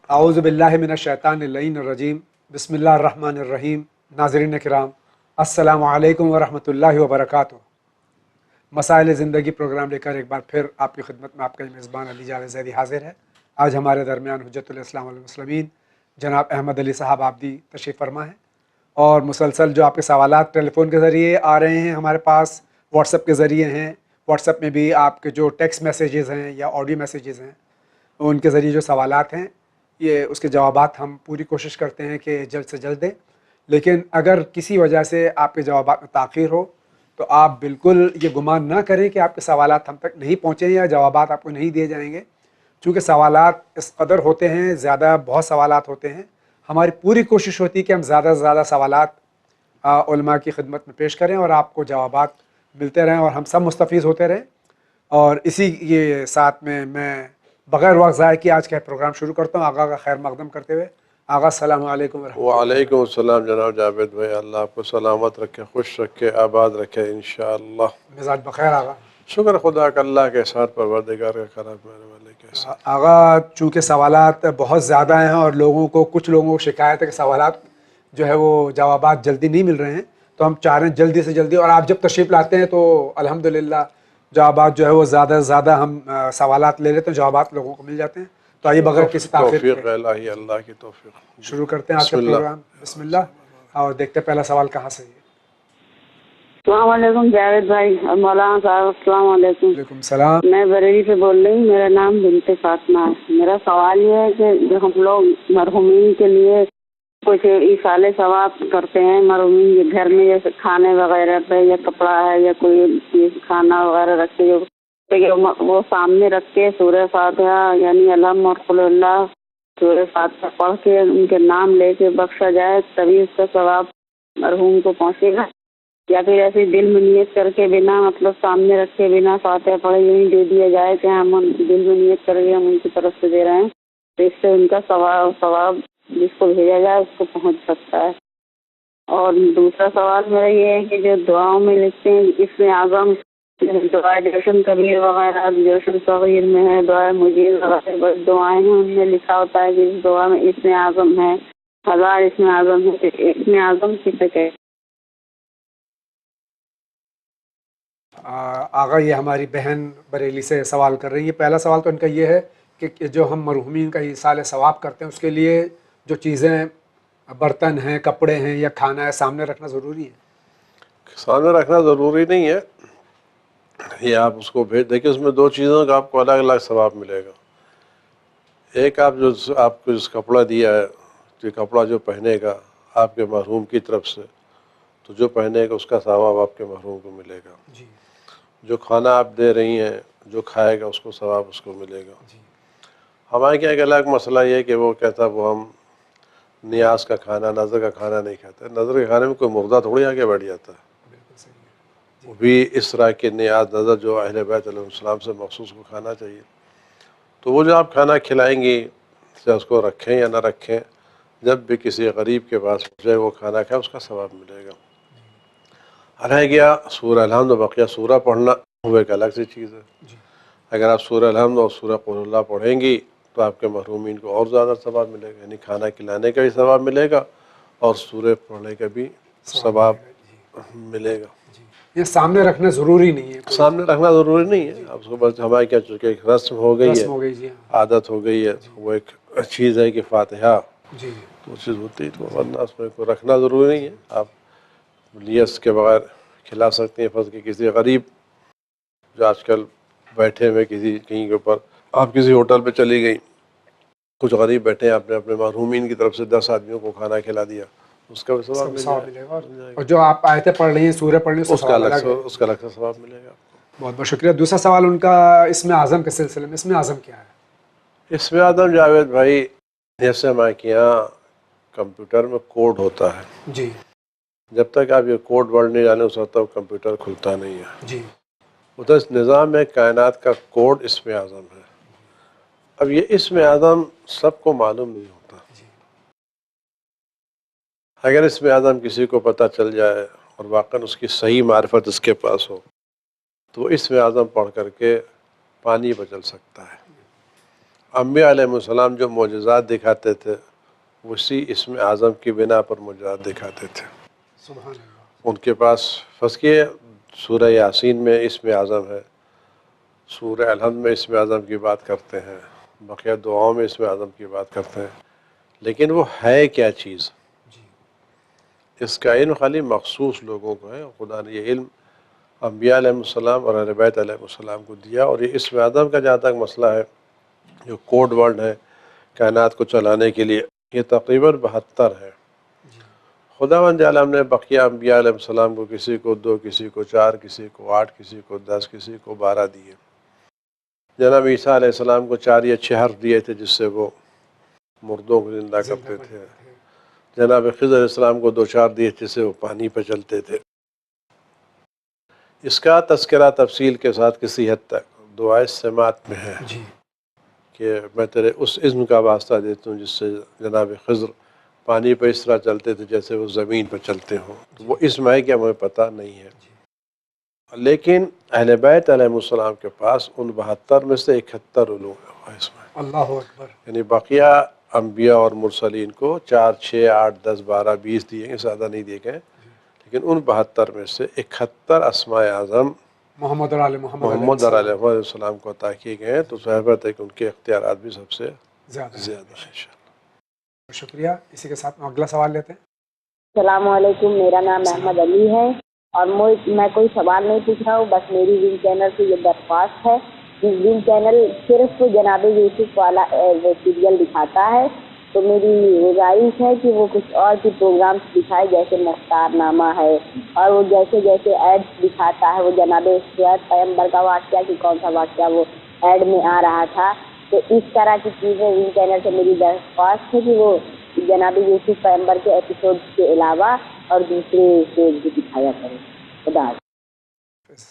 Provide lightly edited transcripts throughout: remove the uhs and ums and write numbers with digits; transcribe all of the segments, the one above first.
اعوذ باللہ من الشیطان اللعین الرجیم بسم اللہ الرحمن الرحیم۔ ناظرین کرام السلام علیکم ورحمۃ اللہ وبرکاتہ۔ مسائل زندگی پروگرام لے کر ایک بار پھر آپ کی خدمت میں آپ کا میزبان علی جاوید زیدی حاضر ہے۔ آج ہمارے درمیان حجت الاسلام والمسلمین جناب احمد علی صاحب آبدی تشریف فرما ہے، اور مسلسل جو آپ کے سوالات ٹیلی فون کے ذریعے آ رہے ہیں ہمارے پاس، واٹس ایپ کے ذریعے ہیں، واٹس ایپ میں بھی آپ کے جو ٹیکسٹ میسیجز ہیں یا آڈیو میسیجز ہیں ان کے ذریعے جو سوالات ہیں یہ اس کے جوابات ہم پوری کوشش کرتے ہیں کہ جلد سے جلد دیں، لیکن اگر کسی وجہ سے آپ کے جوابات میں تاخیر ہو تو آپ بالکل یہ گمان نہ کریں کہ آپ کے سوالات ہم تک نہیں پہنچے یا جوابات آپ کو نہیں دیے جائیں گے، چونکہ سوالات اس قدر ہوتے ہیں، بہت سوالات ہوتے ہیں۔ ہماری پوری کوشش ہوتی ہے کہ ہم زیادہ سے زیادہ سوالات علماء کی خدمت میں پیش کریں اور آپ کو جوابات ملتے رہیں اور ہم سب مستفیض ہوتے رہیں۔ اور اسی کے ساتھ میں بغیر وقت ضائع کیے آج کا پروگرام شروع کرتا ہوں، آغا کا خیر مقدم کرتے ہوئے۔ آغا السلام علیکم ورحمۃ اللہ۔ وعلیکم السلام جناب جاوید بھائی، اللہ آپ کو سلامت رکھے، خوش رکھے، آباد رکھے انشاءاللہ۔ مزاج بخیر آغا؟ شکر خدا کا، اللہ کے ساتھ، پروردگار کا کرم میرے والے کے ساتھ۔ آغا چونکہ سوالات بہت زیادہ ہیں اور کچھ لوگوں کو شکایت ہے کہ سوالات جو ہے وہ جوابات جلدی نہیں مل رہے ہیں، تو ہم چاہ رہے ہیں جلدی سے جلدی، اور آپ جب تشریف لاتے ہیں تو الحمدللہ جوابات جو ہے وہ زیادہ سے زیادہ ہم سوالات لے لیتے ہیں، جوابات لوگوں کو مل جاتے ہیں۔ تو آئیے بغیر کسی تاخیر توفیق کے الہی، اللہ کی توفیق، شروع کرتے ہیں آج کا پروگرام۔ بسم اللہ، اور دیکھتے ہیں پہلا سوال کہاں سے ہے۔ السلام علیکم جاوید بھائی اور مولانا صاحب، السلام علیکم۔ وعلیکم السلام۔ میں بریلی سے بول رہی ہوں، میرا نام بنت فاطمہ ہے۔ میرا سوال یہ ہے کہ جو ہم لوگ مرحومین کے لیے کچھ ایصال ثواب کرتے ہیں، مرحومین کے گھر میں جیسے کھانے وغیرہ پہ یا کپڑا ہے یا کوئی چیز کھانا وغیرہ رکھ کے وہ سامنے رکھ کے سورہ فاتحہ یعنی الحم اور قل اللہ سورہ فاتحہ پڑھ کے ان کے نام لے کے بخشا جائے، تبھی اس کا ثواب مرحوم کو پہنچے گا، یا پھر ایسے دل میں نیت کر کے بنا مطلب سامنے رکھے بنا فاتحہ پڑھے یوں دے دیا جائے کہ ہم دل میں نیت کر کے ہم ان کی طرف سے دے رہے ہیں، تو اس سے ان کا ثواب جس کو بھیجا جائے اس کو پہنچ سکتا ہے۔ اور دوسرا سوال میرا یہ ہے کہ جو دعاؤں میں لکھتے ہیں اس میں اعظم دعائے جوشن کبیر وغیرہ، جوشن صغیر میں ہے دعائے مجید وغیرہ، بس دعائیں ہیں، ان میں لکھا ہوتا ہے کہ اس دعا میں اس میں اعظم ہے، 1000 اس میں اعظم ہے، اس میں اعظم کسے کہ آغا یہ ہماری بہن بریلی سے سوال کر رہی ہے۔ پہلا سوال تو ان کا یہ ہے کہ جو ہم مرحومین کا ایصال ثواب کرتے ہیں اس کے لیے جو چیزیں برتن ہیں، کپڑے ہیں یا کھانا ہے سامنے رکھنا ضروری ہے؟ سامنے رکھنا ضروری نہیں ہے، یہ آپ اس کو دیکھیں، اس میں دو چیزوں کا آپ کو الگ الگ ثواب ملے گا۔ ایک آپ کو جس کپڑا دیا ہے، جو کپڑا جو پہنے گا آپ کے مرحوم کی طرف سے، تو جو پہنے گا اس کا ثواب آپ کے مرحوم کو ملے گا۔ جی۔ جو کھانا آپ دے رہی ہیں، جو کھائے گا اس کو ثواب اس کو ملے گا۔ جی۔ ہمارے کیا ایک الگ مسئلہ یہ ہے کہ وہ کہتا وہ ہم نیاز کا کھانا، نظر کا کھانا نہیں کھاتے۔ نظر کے کھانے میں کوئی مردہ تھوڑی آگے بیٹھ جاتا ہے، بالکل صحیح ہے۔ وہ بھی اس طرح کے نیاز نظر جو اہل بیت علیہ السلام سے مخصوص کو کھانا چاہیے۔ تو وہ جو آپ کھانا کھلائیں گی، چاہے اس کو رکھیں یا نہ رکھیں، جب بھی کسی غریب کے پاس جائے وہ کھانا کھائے اس کا ثواب ملے گا۔ رہ گیا سورہ الحمد و بقیہ سورہ پڑھنا، وہ ایک الگ سی چیز ہے۔ جی۔ اگر آپ سورہ الحمد اور سورہ قل اللہ پڑھیں گی تو آپ کے مرحومین کو اور زیادہ ثواب ملے گا، یعنی کھانا کھلانے کا بھی ثواب ملے گا اور سورہ پڑھنے کا بھی ثواب ملے گا۔ جی، یہ سامنے رکھنا ضروری نہیں ہے، سامنے رکھنا ضروری نہیں ہے، آپ کو بس ہمارے کیا چونکہ ایک رسم ہو گئی ہے، رسم ہو گئی۔ جی عادت ہو گئی ہے، وہ ایک چیز ہے کہ فاتحہ جی تو چیز ہوتی ہے، تو ورنہ اس میں کو رکھنا ضروری نہیں ہے۔ آپ نیت کے بغیر کھلا سکتے ہیں، فرض کہ کسی غریب جو آج کل بیٹھے ہوئے کہیں کے اوپر، آپ کسی ہوٹل پہ چلی گئی، کچھ غریب بیٹھے ہیں، آپ نے اپنے مرحومین کی طرف سے 10 آدمیوں کو کھانا کھلا دیا، اس کا بھی ثواب ملے گا، اور جو آپ آیتیں پڑھ رہی ہیں سورہ پڑھ رہی ہیں اس کا الگ سے ثواب ملے گا۔ بہت بہت شکریہ۔ دوسرا سوال ان کا اسم اعظم کے سلسلے میں، اسم اعظم کیا ہے؟ اسم اعظم جاوید بھائی، جیسے ہمارے کے یہاں کمپیوٹر میں کوڈ ہوتا ہے، جی، جب تک آپ یہ کوڈ ورڈ نہیں جانے اس وقت تک کمپیوٹر کھلتا نہیں ہے۔ جی، ادھر اس نظام میں کائنات کا کوڈ اسم اعظم ہے۔ اب یہ اسم اعظم سب کو معلوم نہیں ہوتا، اگر اسم اعظم کسی کو پتہ چل جائے اور واقعاً اس کی صحیح معرفت اس کے پاس ہو تو وہ اسم اعظم پڑھ کر کے پانی بدل سکتا ہے۔ انبیاء علیہ السلام جو معجزات دکھاتے تھے اسی اسم اعظم کی بنا پر معجزات دکھاتے تھے. سبحان اللہ. ان کے پاس فسکیہ سورہ یاسین میں اسم اعظم ہے، سورہ الحمد میں اسم اعظم کی بات کرتے ہیں، بقیہ دعاؤں میں اسم اعظم کی بات کرتے ہیں، لیکن وہ ہے کیا چیز؟ جی اس کا علم خالی مخصوص لوگوں کو ہے. خدا نے یہ علم انبیاء علیہ السلام اور اہل بیت علیہ السلام کو دیا. اور یہ اسم اعظم کا جہاں تک مسئلہ ہے، جو کوڈ ورڈ ہے کائنات کو چلانے کے لیے، یہ تقریباً 72 ہے. جی خداوند عالم نے بقیہ انبیاء علیہ السلام کو کسی کو 2، کسی کو 4، کسی کو 8، کسی کو 10، کسی کو 12 دیے. جناب عیسیٰ علیہ السلام کو 4 یا 6 حرف دیے تھے جس سے وہ مردوں کو زندہ کرتے تھے. جناب خضر علیہ السلام کو 2 4 دیے جس سے وہ پانی پہ چلتے تھے. اس کا تذکرہ تفصیل کے ساتھ کسی حد تک دعائے سماعت میں ہے جی کہ میں تیرے اس عزم کا واسطہ دیتا ہوں جس سے جناب خضر پانی پہ اس طرح چلتے تھے جیسے وہ زمین پہ چلتے ہوں. تو وہ اسم ہے کہ ہمیں پتہ نہیں ہے. لیکن اہل بیت علیہ السلام کے پاس ان 72 میں سے 71 علوم ہے اس میں. اللہ اکبر. یعنی بقیہ انبیاء اور مرسلین کو 4 6 8 10 12 20 دیے گئے، زیادہ نہیں دیے گئے، لیکن ان 72 میں سے 71 اسماء اعظم محمد اور آل محمد محمد علیہ السلام کو عطا کیے گئے ہیں. تو ظاہر ہے کہ ان کے اختیارات بھی سب سے زیادہ ہیں انشاءاللہ. شکریہ. اسی کے ساتھ اگلا سوال لیتے ہیں. السلام علیکم، میرا نام احمد علی ہے اور میں کوئی سوال نہیں پوچھ رہا ہوں، بس میری ون چینل سے یہ درخواست ہے کہ ون چینل صرف جناب یوسف والا وہ سیریل دکھاتا ہے، تو میری گزارش ہے کہ وہ کچھ اور بھی پروگرامس دکھائے جیسے مختار نامہ ہے، اور وہ جیسے جیسے ایڈس دکھاتا ہے وہ جناب پیغمبر کا واقعہ کہ کون سا واقعہ وہ ایڈ میں آ رہا تھا، تو اس طرح کی چیزیں ون چینل سے میری درخواست ہے کہ وہ جناب یوسف پیغمبر کے ایپیسوڈ کے علاوہ اور دوسرے شوز بھی دکھایا کریں. خدا حافظ.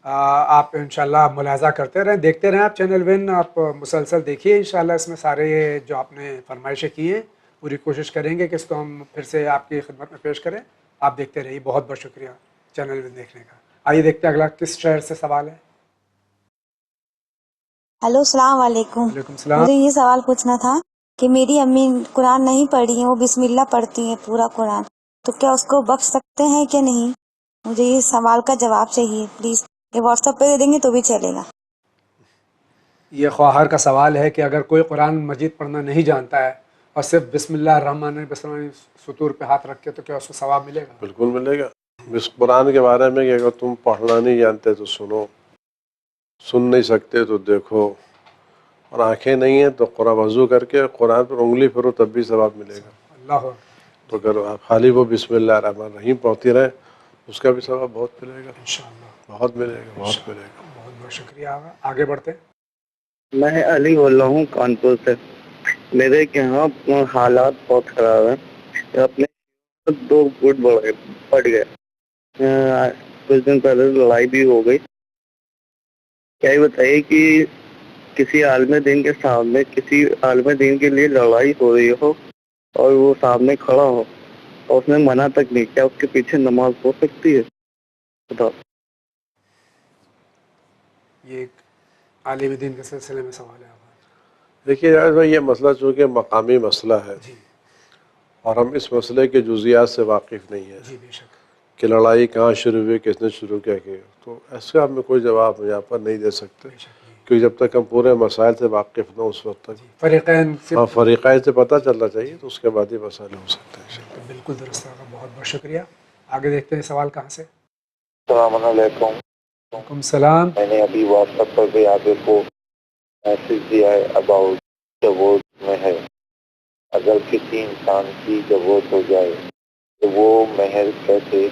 آپ انشاءاللہ ملاحظہ کرتے رہیں، دیکھتے رہیں آپ چینل ون، آپ مسلسل دیکھیے انشاءاللہ. اس میں سارے جو آپ نے فرمائشیں کی ہیں پوری کوشش کریں گے کہ اس کو ہم پھر سے آپ کی خدمت میں پیش کریں. آپ دیکھتے رہیے. بہت بہت شکریہ چینل ون دیکھنے کا. آئیے دیکھتے ہیں اگلا کس شہر سے سوال ہے. ہیلو، السلام علیکم. وعلیکم السلام. مجھے یہ سوال پوچھنا تھا کہ میری امی قرآن نہیں پڑھی ہیں، وہ بسم اللہ پڑھتی ہیں پورا قرآن، تو کیا اس کو بخش سکتے ہیں کہ نہیں؟ مجھے یہ سوال کا جواب چاہیے پلیز. یہ واٹس ایپ پہ دے دیں گے تو بھی چلے گا. یہ خواہر کا سوال ہے کہ اگر کوئی قرآن مجید پڑھنا نہیں جانتا ہے اور صرف بسم اللہ الرحمن الرحیم سطور پہ ہاتھ رکھ کے، تو کیا اس کو ثواب ملے گا؟ بالکل ملے گا. اس قرآن کے بارے میں کہ اگر تم پڑھنا نہیں جانتے تو سنو، سن نہیں سکتے تو دیکھو، اور آنکھیں نہیں ہیں تو قرآن وضو کر کے قرآن پر انگلی پھرو تب بھی ثواب ملے گا. اللہ تو اگر آپ خالی وہ بسم اللہ الرحمن الرحیم پڑھتی رہیں اس کا بھی ثواب بہت ملے گا، انشاءاللہ. بہت ملے گا، بہت ملے گا. بہت بہت شکریہ. آگے بڑھتے ہیں. میں علی بول رہا ہوں کانپور سے. میرے یہاں حالات بہت خراب ہیں. اپنے 2 فٹ پڑ گئے. کچھ دن پہلے لڑائی بھی ہو گئی. کیا یہ بتائیے کہ کسی عالم دین کے سامنے، کسی عالم دین کے لیے لڑائی ہو رہی ہو اور وہ سامنے کھڑا ہو اور اس نے منع تک نہیں کیا، اس کے پیچھے نماز ہو سکتی ہے؟ بتاؤ. یہ ایک عالم دین کے سلسلے میں سوال ہے. دیکھیے یار بھائی، یہ مسئلہ چونکہ مقامی مسئلہ ہے جی اور ہم اس مسئلے کے جزیات سے واقف نہیں ہیں جی بے شک. کہ لڑائی کہاں شروع ہوئی، کس نے شروع کیا، تو ایسا ہم کوئی جواب یہاں پر نہیں دے سکتے، بے شک. کیونکہ جب تک ہم پورے مسائل سے واقف نہ ہوں اس وقت تک فریقین سے فریقین سے پتہ چلنا چاہیے، تو اس کے بعد ہی مسائل ہو سکتے ہیں. بالکل درست ہوگا. بہت بہت شکریہ. آگے دیکھتے ہیں سوال کہاں سے. السلام علیکم. وعلیکم السلام. میں نے ابھی واٹس ایپ پر بھی آپ کو میسج دیا ہے اباؤٹ ڈیوورس مہر. اگر کسی انسان کی ڈیوورس ہو جائے تو وہ مہر کیسے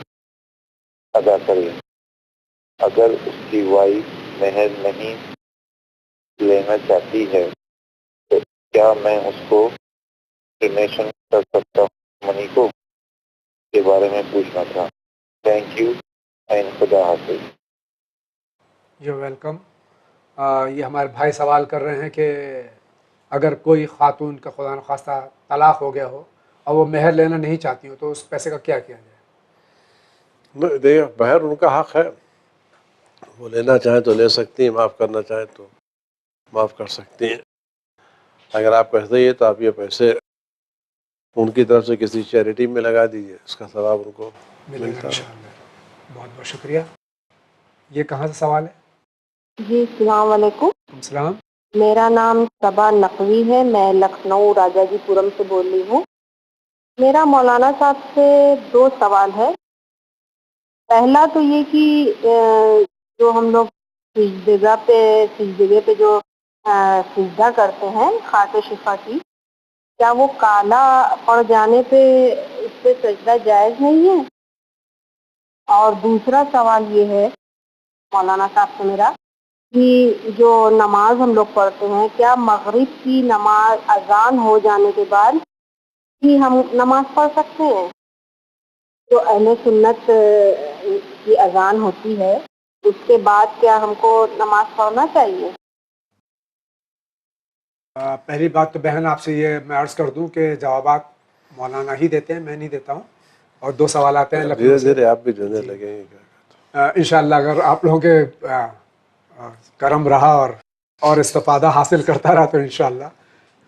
ادا کرے؟ اگر اس کی وائف مہر نہیں لینا چاہتی ہے تو کیا میں اس کو ڈونیشن کر سکتا ہوں منی کو؟ کے بارے میں پوچھنا تھا. تھینک یو اینڈ خدا حافظ. You welcome. یہ ہمارے بھائی سوال کر رہے ہیں کہ اگر کوئی خاتون کا خدا نخواستہ طلاق ہو گیا ہو اور وہ مہر لینا نہیں چاہتی ہو تو اس پیسے کا کیا کیا جائے؟ دیکھیے مہر ان کا حق ہے، وہ لینا چاہیں تو لے سکتی ہیں، معاف کرنا چاہیں تو معاف کر سکتی ہیں. اگر آپ کو ایسا ہی ہے تو آپ یہ پیسے ان کی طرف سے کسی چیریٹی میں لگا دیجیے، اس کا ثواب ان کو ملے گا ملتا ہے۔ انشاءاللہ۔ بہت بہت شکریہ۔ یہ کہاں سے سوال ہے؟ جی السلام علیکم، السلام۔ میرا نام صبا نقوی ہے، میں لکھنؤ راجا جی پورم سے بول رہی ہوں۔ میرا مولانا صاحب سے 2 سوال ہے۔ پہلا تو یہ کہ جو ہم لوگ سجدہ پہ جو سجدہ کرتے ہیں خاک شفا کی، کیا وہ کالا پڑ جانے پہ اس پہ سجدہ جائز نہیں ہے؟ اور دوسرا سوال یہ ہے مولانا صاحب سے میرا کہ جو نماز ہم لوگ پڑھتے ہیں، کیا مغرب کی نماز اذان ہو جانے کے بعد ہی ہم نماز پڑھ سکتے ہیں؟ جو اہل سنت کی اذان ہوتی ہے اس کے بعد کیا ہم کو نماز پڑھنا چاہیے؟ پہلی بات تو بہن آپ سے یہ میں عرض کر دوں کہ جوابات مولانا ہی دیتے ہیں، میں نہیں دیتا ہوں، اور 2 سوالات ہیں لکھنؤ دھیرے سے۔ دھیرے آپ بھی جانے لگیں گے۔ انشاءاللہ اگر آپ لوگوں کے کرم رہا اور استفادہ حاصل کرتا رہا تو انشاءاللہ۔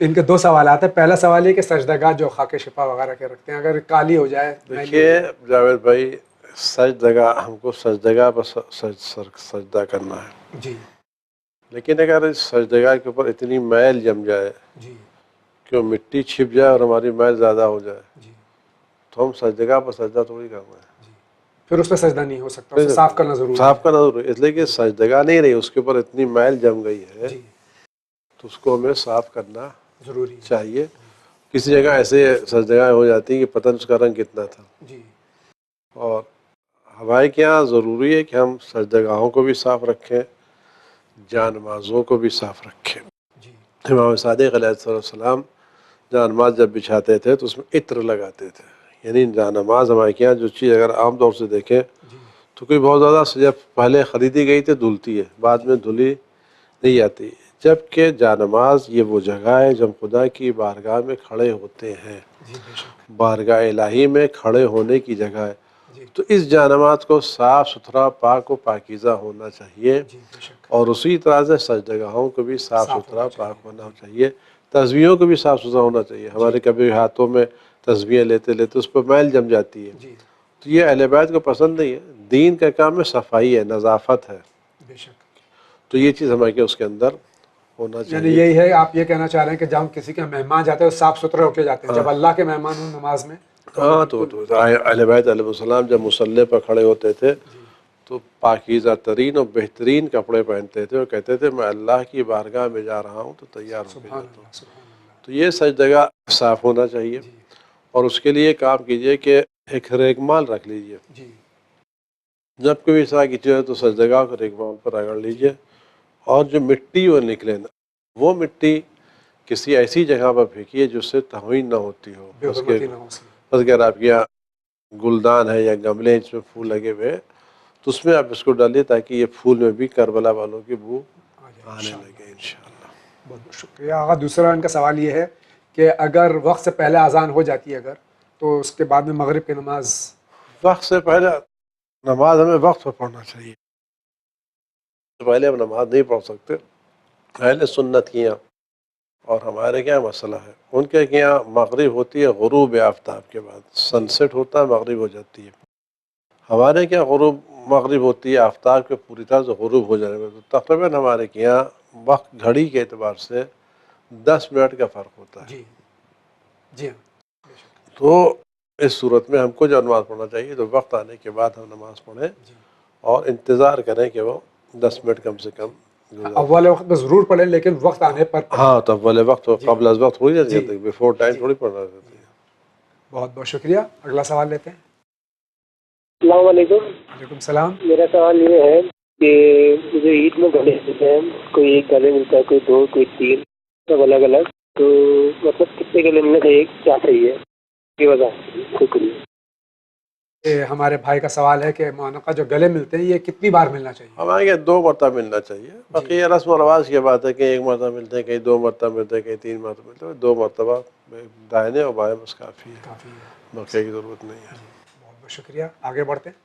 ان کے 2 سوالات ہیں۔ پہلا سوال یہ کہ سجدگاہ جو خاک شفا وغیرہ کے رکھتے ہیں اگر کالی ہو جائے، دیکھیے جاوید بھائی، سجدگاہ ہم کو سجدگاہ پر سجدہ کرنا ہے، جی لیکن اگر اس سجدگاہ کے اوپر اتنی میل جم جائے جی کہ وہ مٹی چھپ جائے اور ہماری میل زیادہ ہو جائے جی تو ہم سجدگاہ پر سجدہ تھوڑی کر رہے ہیں۔ پھر اس پہ سجدہ نہیں ہو سکتا، اسے صاف کرنا ضروری صاف ہے۔ کرنا ضروری ہے، اس لیے کہ سجدگاہ نہیں رہی، اس کے اوپر اتنی میل جم گئی ہے جی تو اس کو ہمیں صاف کرنا ضروری ہے۔ چاہیے۔ کسی جگہ ایسے سجدگاہ ہو جاتی ہیں کہ پتہ نہیں اس کا رنگ کتنا تھا، جی اور ہمارے کے یہاں ضروری ہے کہ ہم سجدگاہوں کو بھی صاف رکھیں، جان نمازوں کو بھی صاف رکھیں۔ جی امام صادق علیہ السلام جان نماز جب بچھاتے تھے تو اس میں عطر لگاتے تھے، یعنی جان نماز ہمارے کے یہاں جو چیز اگر عام طور سے دیکھیں جی تو کوئی بہت زیادہ جب پہلے خریدی گئی تھی دھلتی ہے، بعد میں دھلی نہیں جاتی، جبکہ جان نماز یہ وہ جگہ ہے جب خدا کی بارگاہ میں کھڑے ہوتے ہیں، جی بے شک۔ بارگاہ الہی میں کھڑے ہونے کی جگہ ہے، جی تو اس جان نماز کو صاف ستھرا پاک و پاکیزہ ہونا چاہیے، جی بے شک۔ اور اسی طرح سے سجدگاہوں کو بھی صاف صاف ستھرا ہونا پاک چاہیے، ہونا جی۔ چاہیے، تصویروں کو بھی صاف ستھرا ہونا چاہیے۔ ہمارے کبھی ہاتھوں میں تصویریں لیتے لیتے اس پر میل جم جاتی ہے، جی تو یہ اہل بیت کو پسند نہیں ہے۔ دین کا کام میں صفائی ہے، نظافت ہے، بے شک۔ تو یہ چیز ہمارے کے اس کے اندر ہونا یعنی چاہیے۔ یہی ہے، آپ یہ کہنا چاہ رہے ہیں کہ جب کسی کے مہمان جاتے ہیں وہ صاف ستھرے ہو کے جاتے ہیں، جب اللہ کے مہمان ہوں نماز میں ہاں تو اہل بیت علیہ السلام جب مصلی پر کھڑے ہوتے تھے تو پاکیزہ ترین اور بہترین کپڑے پہنتے تھے اور کہتے تھے میں اللہ کی بارگاہ میں جا رہا ہوں تو تیار ہو کے سبحان جاتا ہوں۔ اللہ سبحان اللہ۔ تو یہ سجدگاہ صاف ہونا چاہیے، جی اور اس کے لیے کام کیجئے کہ ایک ریگمال رکھ لیجئے، جی جب کوئی اس طرح کی چیز ہے تو سجدگاہ کو ریگمال پر رگڑ لیجئے، اور جو مٹی وہ نکلے نا وہ مٹی کسی ایسی جگہ پر پھینکیے جس سے توہین نہ ہوتی ہو، بے بس حرمتی نہ ہو سکے۔ اگر آپ کے یہاں گلدان ہے یا گملے ہیں جس میں پھول لگے ہوئے ہیں تو اس میں آپ اس کو ڈالیے تاکہ یہ پھول میں بھی کربلا والوں کی بو آ جائے آنے انشاءاللہ۔ لگے انشاءاللہ۔ بہت بہت شکریہ آغا۔ دوسرا ان کا سوال یہ ہے کہ اگر وقت سے پہلے اذان ہو جاتی ہے اگر، تو اس کے بعد میں مغرب کی نماز؟ وقت سے پہلے نماز ہمیں وقت پر پڑھنا چاہیے، پہلے ہم نماز نہیں پڑھ سکتے۔ اہل سنت کے یہاں اور ہمارے کیا مسئلہ ہے، ان کے یہاں مغرب ہوتی ہے غروب آفتاب کے بعد، سن سیٹ ہوتا ہے مغرب ہو جاتی ہے۔ ہمارے کیا غروب مغرب ہوتی ہے آفتاب کے پوری طرح سے غروب ہو جانے میں، تو تقریباً ہمارے کے یہاں وقت گھڑی کے اعتبار سے 10 منٹ کا فرق ہوتا ہے۔ جی جی ہاں بے شک۔ تو اس صورت میں ہم کو جو نماز پڑھنا چاہیے تو وقت آنے کے بعد ہم نماز پڑھیں جی اور انتظار کریں کہ وہ 10 منٹ کم سے کم گزر جائے۔ اول وقت میں ضرور پڑھیں لیکن وقت آنے پر پڑھیں۔ ہاں تو اول وقت جی قبل از وقت تھوڑی جی جاتی، بیفور ٹائم جی۔ تھوڑی پڑھنا رہتی ہے۔ بہت بہت شکریہ۔ اگلا سوال لیتے ہیں۔ السلام علیکم۔ وعلیکم السلام۔ میرا سوال یہ ہے کہ جو عید میں گلے ملتے ہیں، کوئی ایک گلے ملتا ہے، کوئی 2، کوئی 3، سب الگ الگ، تو مطلب کتنے گلے ملنے چاہیے، کیا چاہیے یہ بتا۔ شکریہ۔ یہ ہمارے بھائی کا سوال ہے کہ معانقہ جو گلے ملتے ہیں یہ کتنی بار ملنا چاہیے؟ ہمارے یہاں 2 مرتبہ ملنا چاہیے، باقی یہ رسم و رواج کی بات ہے کہ 1 مرتبہ ملتے ہیں، کہیں 2 مرتبہ ملتے ہیں، کہیں 3 مرتبہ ملتے ہیں۔ 2 مرتبہ دائنے اور بائیں بس کافی ہے، کافی ہے۔ بقیہ کی ضرورت نہیں ہے۔ بہت بہت شکریہ۔ آگے بڑھتے ہیں۔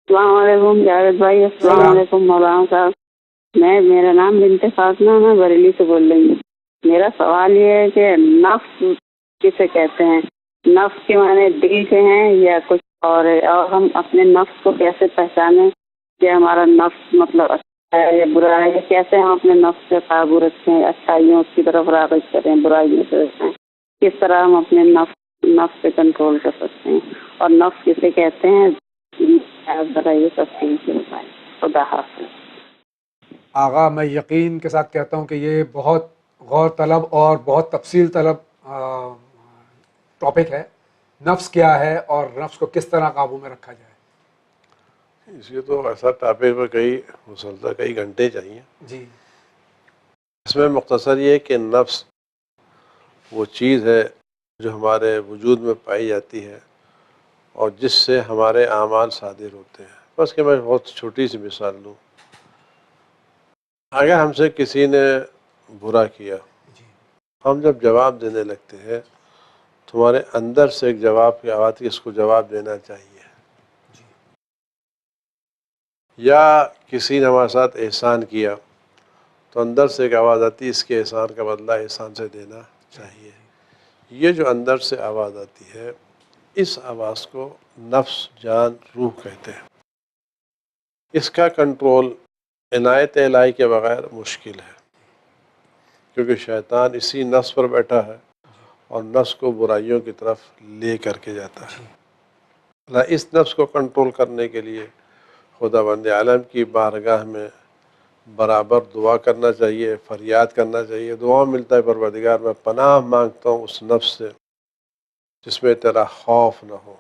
السلام علیکم جاوید بھائی، السلام علیکم مولانا صاحب۔ میرا نام بنت فاطمہ، میں بریلی سے بول رہی ہوں۔ میرا سوال یہ ہے کہ نفس کسے کہتے ہیں؟ نفس کے معنی دل سے ہیں یا کچھ اور ہے؟ اور ہم اپنے نفس کو کیسے پہچانیں کہ ہمارا نفس مطلب اچھا ہے یا برا ہے؟ کیسے ہم اپنے نفس سے قابو رکھیں، اچھائیوں کی طرف راغب کریں، برائیوں سے بچیں؟ کس طرح ہم اپنے نفس پہ کنٹرول کر سکتے ہیں، اور نفس کسے کہتے ہیں؟ ذرا یہ سب چیزیں بتائیں۔ خدا حافظ۔ آغا میں یقین کے ساتھ کہتا ہوں کہ یہ بہت غور طلب اور بہت تفصیل طلب ٹاپک ہے، نفس کیا ہے اور نفس کو کس طرح قابو میں رکھا جائے۔ اس لیے تو ایسا ٹاپک پر مسلسل کئی گھنٹے چاہیے۔ جی، اس میں مختصر یہ ہے کہ نفس وہ چیز ہے جو ہمارے وجود میں پائی جاتی ہے اور جس سے ہمارے اعمال صادر ہوتے ہیں۔ بس کہ میں بہت چھوٹی سی مثال لوں، اگر ہم سے کسی نے برا کیا، ہم جب جواب دینے لگتے ہیں تمہارے اندر سے ایک جواب کی آواز کہ اس کو جواب دینا چاہیے۔ یا کسی نے ہمارے ساتھ احسان کیا تو اندر سے ایک آواز آتی ہے اس کے احسان کا بدلہ احسان سے دینا چاہیے۔ یہ جو اندر سے آواز آتی ہے، اس آواز کو نفس، جان، روح کہتے ہیں۔ اس کا کنٹرول عنایت الہی کے بغیر مشکل ہے، کیونکہ شیطان اسی نفس پر بیٹھا ہے اور نفس کو برائیوں کی طرف لے کر کے جاتا ہے۔ اس نفس کو کنٹرول کرنے کے لیے خداوند عالم کی بارگاہ میں برابر دعا کرنا چاہیے، فریاد کرنا چاہیے۔ دعا ملتا ہے پروردگار میں پناہ مانگتا ہوں اس نفس سے جس میں تیرا خوف نہ ہو۔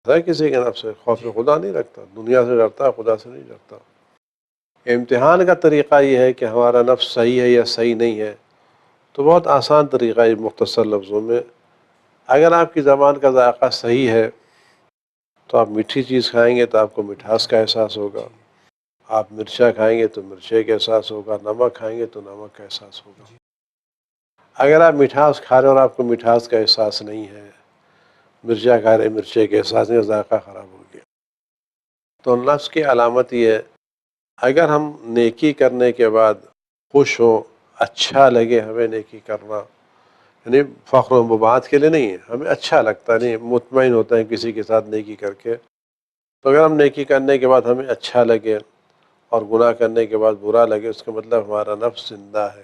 کسی کے نفس سے خوف خدا نہیں رکھتا، دنیا سے ڈرتا ہے، خدا سے نہیں ڈرتا۔ امتحان کا طریقہ یہ ہے کہ ہمارا نفس صحیح ہے یا صحیح نہیں ہے، تو بہت آسان طریقہ ہے مختصر لفظوں میں۔ اگر آپ کی زبان کا ذائقہ صحیح ہے تو آپ میٹھی چیز کھائیں گے تو آپ کو مٹھاس کا احساس ہوگا، آپ مرچا کھائیں گے تو مرچے کا احساس ہوگا، نمک کھائیں گے تو نمک کا احساس ہوگا۔ اگر آپ مٹھاس کھا رہے ہیں اور آپ کو مٹھاس کا احساس نہیں ہے، مرچا کھا رہے مرچے کے احساس نہیں، ذائقہ خراب ہو گیا۔ تو نفس کی علامت یہ ہے، اگر ہم نیکی کرنے کے بعد خوش ہوں، اچھا لگے ہمیں نیکی کرنا، یعنی فخر و مباحث کے لیے نہیں ہے، ہمیں اچھا لگتا نہیں، مطمئن ہوتا ہے کسی کے ساتھ نیکی کر کے، تو اگر ہم نیکی کرنے کے بعد ہمیں اچھا لگے اور گناہ کرنے کے بعد برا لگے، اس کا مطلب ہمارا نفس زندہ ہے۔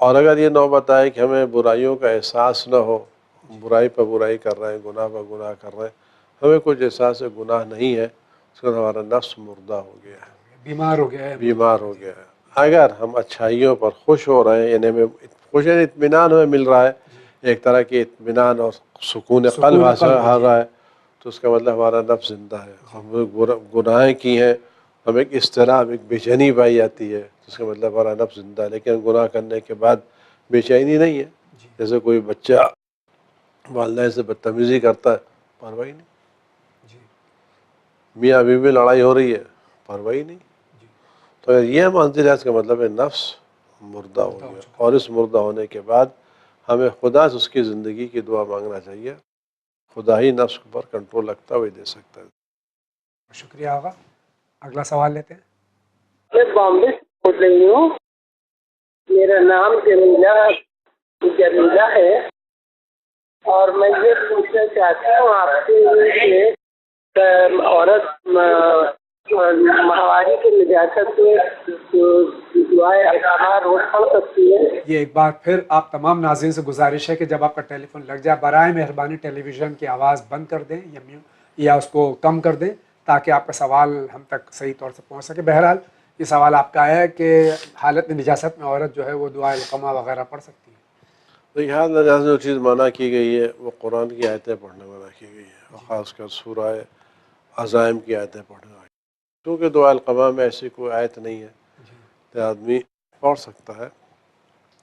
اور اگر یہ نوبت آئے کہ ہمیں برائیوں کا احساس نہ ہو، برائی پر برائی کر رہے ہیں، گناہ پر گناہ کر رہے ہیں، ہمیں کچھ احساس گناہ نہیں ہے، اس کا ہمارا نفس مردہ ہو گیا ہے، بیمار ہو گیا ہے، بیمار ہو گیا ہے۔ اگر ہم اچھائیوں پر خوش ہو رہے ہیں، یعنی ہمیں خوش اطمینان ہمیں مل رہا ہے، ایک طرح کی اطمینان اور سکون قلب حاصل ہو رہا ہے، تو اس کا مطلب ہمارا نفس زندہ ہے۔ ہم گناہیں کی ہیں، ہمیں ایک اضطراب، ایک بے چینی پائی جاتی ہے، اس کا مطلب ہمارا نفس زندہ ہے۔ لیکن گناہ کرنے کے بعد بے چینی نہیں ہے، جیسے کوئی بچہ والدین سے بدتمیزی کرتا ہے، پرواہ نہیں، میاں بیوی میں لڑائی ہو رہی ہے، پرواہ نہیں۔ تو اگر یہ منزل ہے، اس کا مطلب ہے نفس مردہ ہو گیا، اور اس مردہ ہونے کے بعد ہمیں خدا سے اس کی زندگی کی دعا مانگنا چاہیے۔ خدا ہی نفس پر کنٹرول رکھتا ہوئے دے سکتا ہے۔ شکریہ آغا۔ اگلا سوال لیتے ہیں۔ میں بامبے سے بول رہی ہوں، میرا نام جمیلہ ہے، اور میں یہ پوچھنا چاہتی ہوں آپ سے کہ عورت ماہواری کی نجاست میں دعائے اقامہ روز پڑھ سکتی ہے؟ یہ ایک بار پھر آپ تمام ناظرین سے گزارش ہے کہ جب آپ کا ٹیلی فون لگ جائے برائے مہربانی ٹیلی ویژن کی آواز بند کر دیں یا اس کو کم کر دیں، تاکہ آپ کا سوال ہم تک صحیح طور سے پہنچ سکے۔ بہرحال یہ سوال آپ کا ہے کہ حالت نجاست میں عورت جو ہے وہ دعائے القمہ وغیرہ پڑھ سکتی ہے؟ تو یہاں نجاست جو چیز منع کی گئی ہے وہ قرآن کی آیتیں پڑھنے منع کی گئی ہے، اور خاص کر سورہ عزائم کی آیتیں پڑھنے والی، کیونکہ دعا القمہ میں ایسی کوئی آیت نہیں ہے کہ آدمی پڑھ سکتا ہے،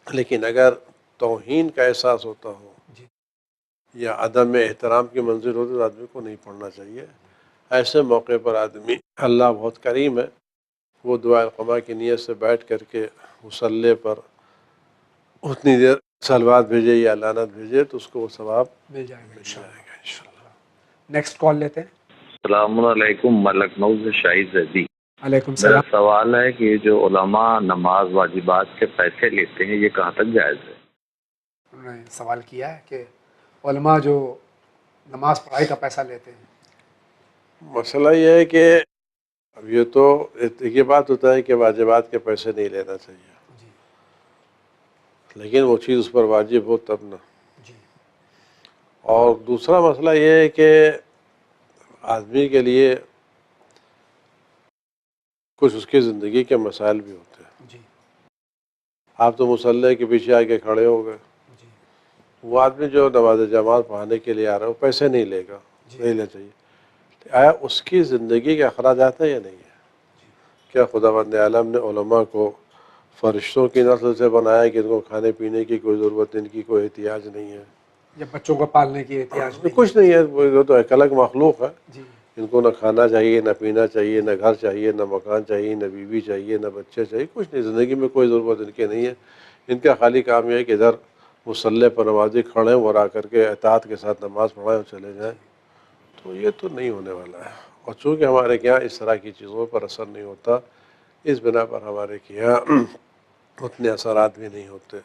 لیکن اگر توہین کا احساس ہوتا ہو یا عدم احترام کی منزل ہوتی تو آدمی کو نہیں پڑھنا چاہیے۔ ایسے موقع پر آدمی، اللہ بہت کریم ہے، وہ دعا القمہ کی نیت سے بیٹھ کر کے مصلی پر اتنی دیر صلوات بھیجے یا لعنت بھیجے تو اس کو وہ ثواب مل جائے گا انشاءاللہ۔ نیکسٹ کال لیتے ہیں۔ السلام علیکم، میں لکھنؤ سے شاہد زیدی۔ علیکم میرا السلام. سوال ہے کہ جو علماء نماز واجبات کے پیسے لیتے ہیں یہ کہاں تک جائز ہے؟ انہوں نے سوال کیا ہے کہ علماء جو نماز پڑھائی کا پیسہ لیتے ہیں. مسئلہ یہ ہے کہ اب یہ تو یہ بات ہوتا ہے کہ واجبات کے پیسے نہیں لینا چاہیے، جی لیکن وہ چیز اس پر واجب ہو تب نہ. جی اور دوسرا مسئلہ یہ ہے کہ آدمی کے لیے کچھ اس کی زندگی کے مسائل بھی ہوتے ہیں. جی آپ تو مصلی کے پیچھے آ کے کھڑے ہو گئے، جی وہ آدمی جو نماز جماعت پڑھانے کے لیے آ رہا ہے وہ پیسے نہیں لے گا، نہیں لینا چاہیے. آیا اس کی زندگی کے اخراجات ہیں یا نہیں ہے؟ کیا خداوند عالم نے علماء کو فرشتوں کی نسل سے بنایا کہ ان کو کھانے پینے کی کوئی ضرورت، ان کی کوئی احتیاج نہیں ہے؟ یا بچوں کو پالنے کی احتیاج نہیں. کچھ نہیں ہے، وہ تو ایک الگ مخلوق ہے. جی ان کو نہ کھانا چاہیے، نہ پینا چاہیے، نہ گھر چاہیے، نہ مکان چاہیے، نہ بیوی چاہیے، نہ بچے چاہیے، کچھ نہیں. زندگی میں کوئی ضرورت ان کے نہیں ہے. ان کا خالی کام یہ ہے کہ ادھر مصلی پر نمازی کھڑے اور آ کر کے اطاعت کے ساتھ نماز پڑھائیں اور چلے جائیں. تو یہ تو نہیں ہونے والا ہے. اور چونکہ ہمارے یہاں اس طرح کی چیزوں پر اثر نہیں ہوتا، اس بنا پر ہمارے یہاں اتنے اثرات بھی نہیں ہوتے.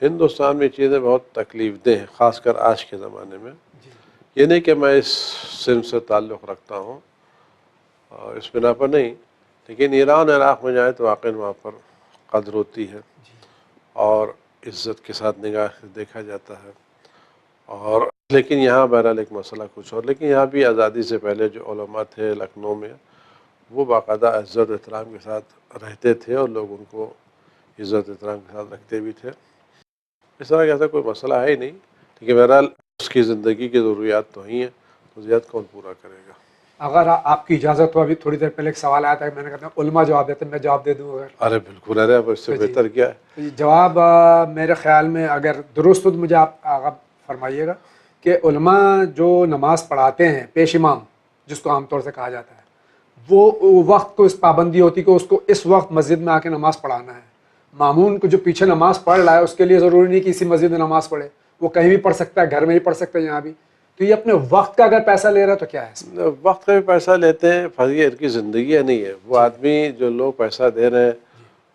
ہندوستان میں چیزیں بہت تکلیف دہ ہیں، خاص کر آج کے زمانے میں. یہ نہیں کہ میں اس صنف سے تعلق رکھتا ہوں، اور اس بنا پر نہیں، لیکن ایران عراق میں جائیں تو واقعی وہاں پر قدر ہوتی ہے اور عزت کے ساتھ نگاہ سے دیکھا جاتا ہے. اور لیکن یہاں بہرحال ایک مسئلہ کچھ اور. لیکن یہاں بھی آزادی سے پہلے جو علماء تھے لکھنؤ میں، وہ باقاعدہ عزت احترام کے ساتھ رہتے تھے اور لوگ ان کو عزت احترام کے ساتھ رکھتے بھی تھے. اس طرح کا ایسا کوئی مسئلہ ہے ہی نہیں. لیکن بہرحال اس کی زندگی کی ضروریات تو ہی ہیں، تو ضروریات کون پورا کرے گا؟ اگر آپ کی اجازت ہو، ابھی تھوڑی دیر پہلے ایک سوال آیا تھا کہ میں نے کہا تھا علماء جواب دیتے ہیں، میں جواب دے دوں اگر؟ ارے بالکل، ارے اب اس سے بہتر کیا ہے؟ جواب میرے خیال میں اگر درست ہو تو مجھے آپ آغا فرمائیے گا کہ علماء جو نماز پڑھاتے ہیں پیش امام، جس کو عام طور سے کہا جاتا ہے، وہ وقت کو اس پابندی ہوتی کہ اس کو اس وقت مسجد میں آ کے نماز پڑھانا ہے. مامون کو جو پیچھے نماز پڑھ رہا ہے اس کے لیے ضروری نہیں کہ اسی مسجد میں نماز پڑھے، وہ کہیں بھی پڑھ سکتا ہے، گھر میں بھی پڑھ سکتا ہے، یہاں بھی. تو یہ اپنے وقت کا اگر پیسہ لے رہا ہے تو کیا ہے؟ وقت کا بھی پیسہ لیتے ہیں، فرضی ان کی زندگی نہیں ہے. وہ آدمی جو لوگ پیسہ دے رہے ہیں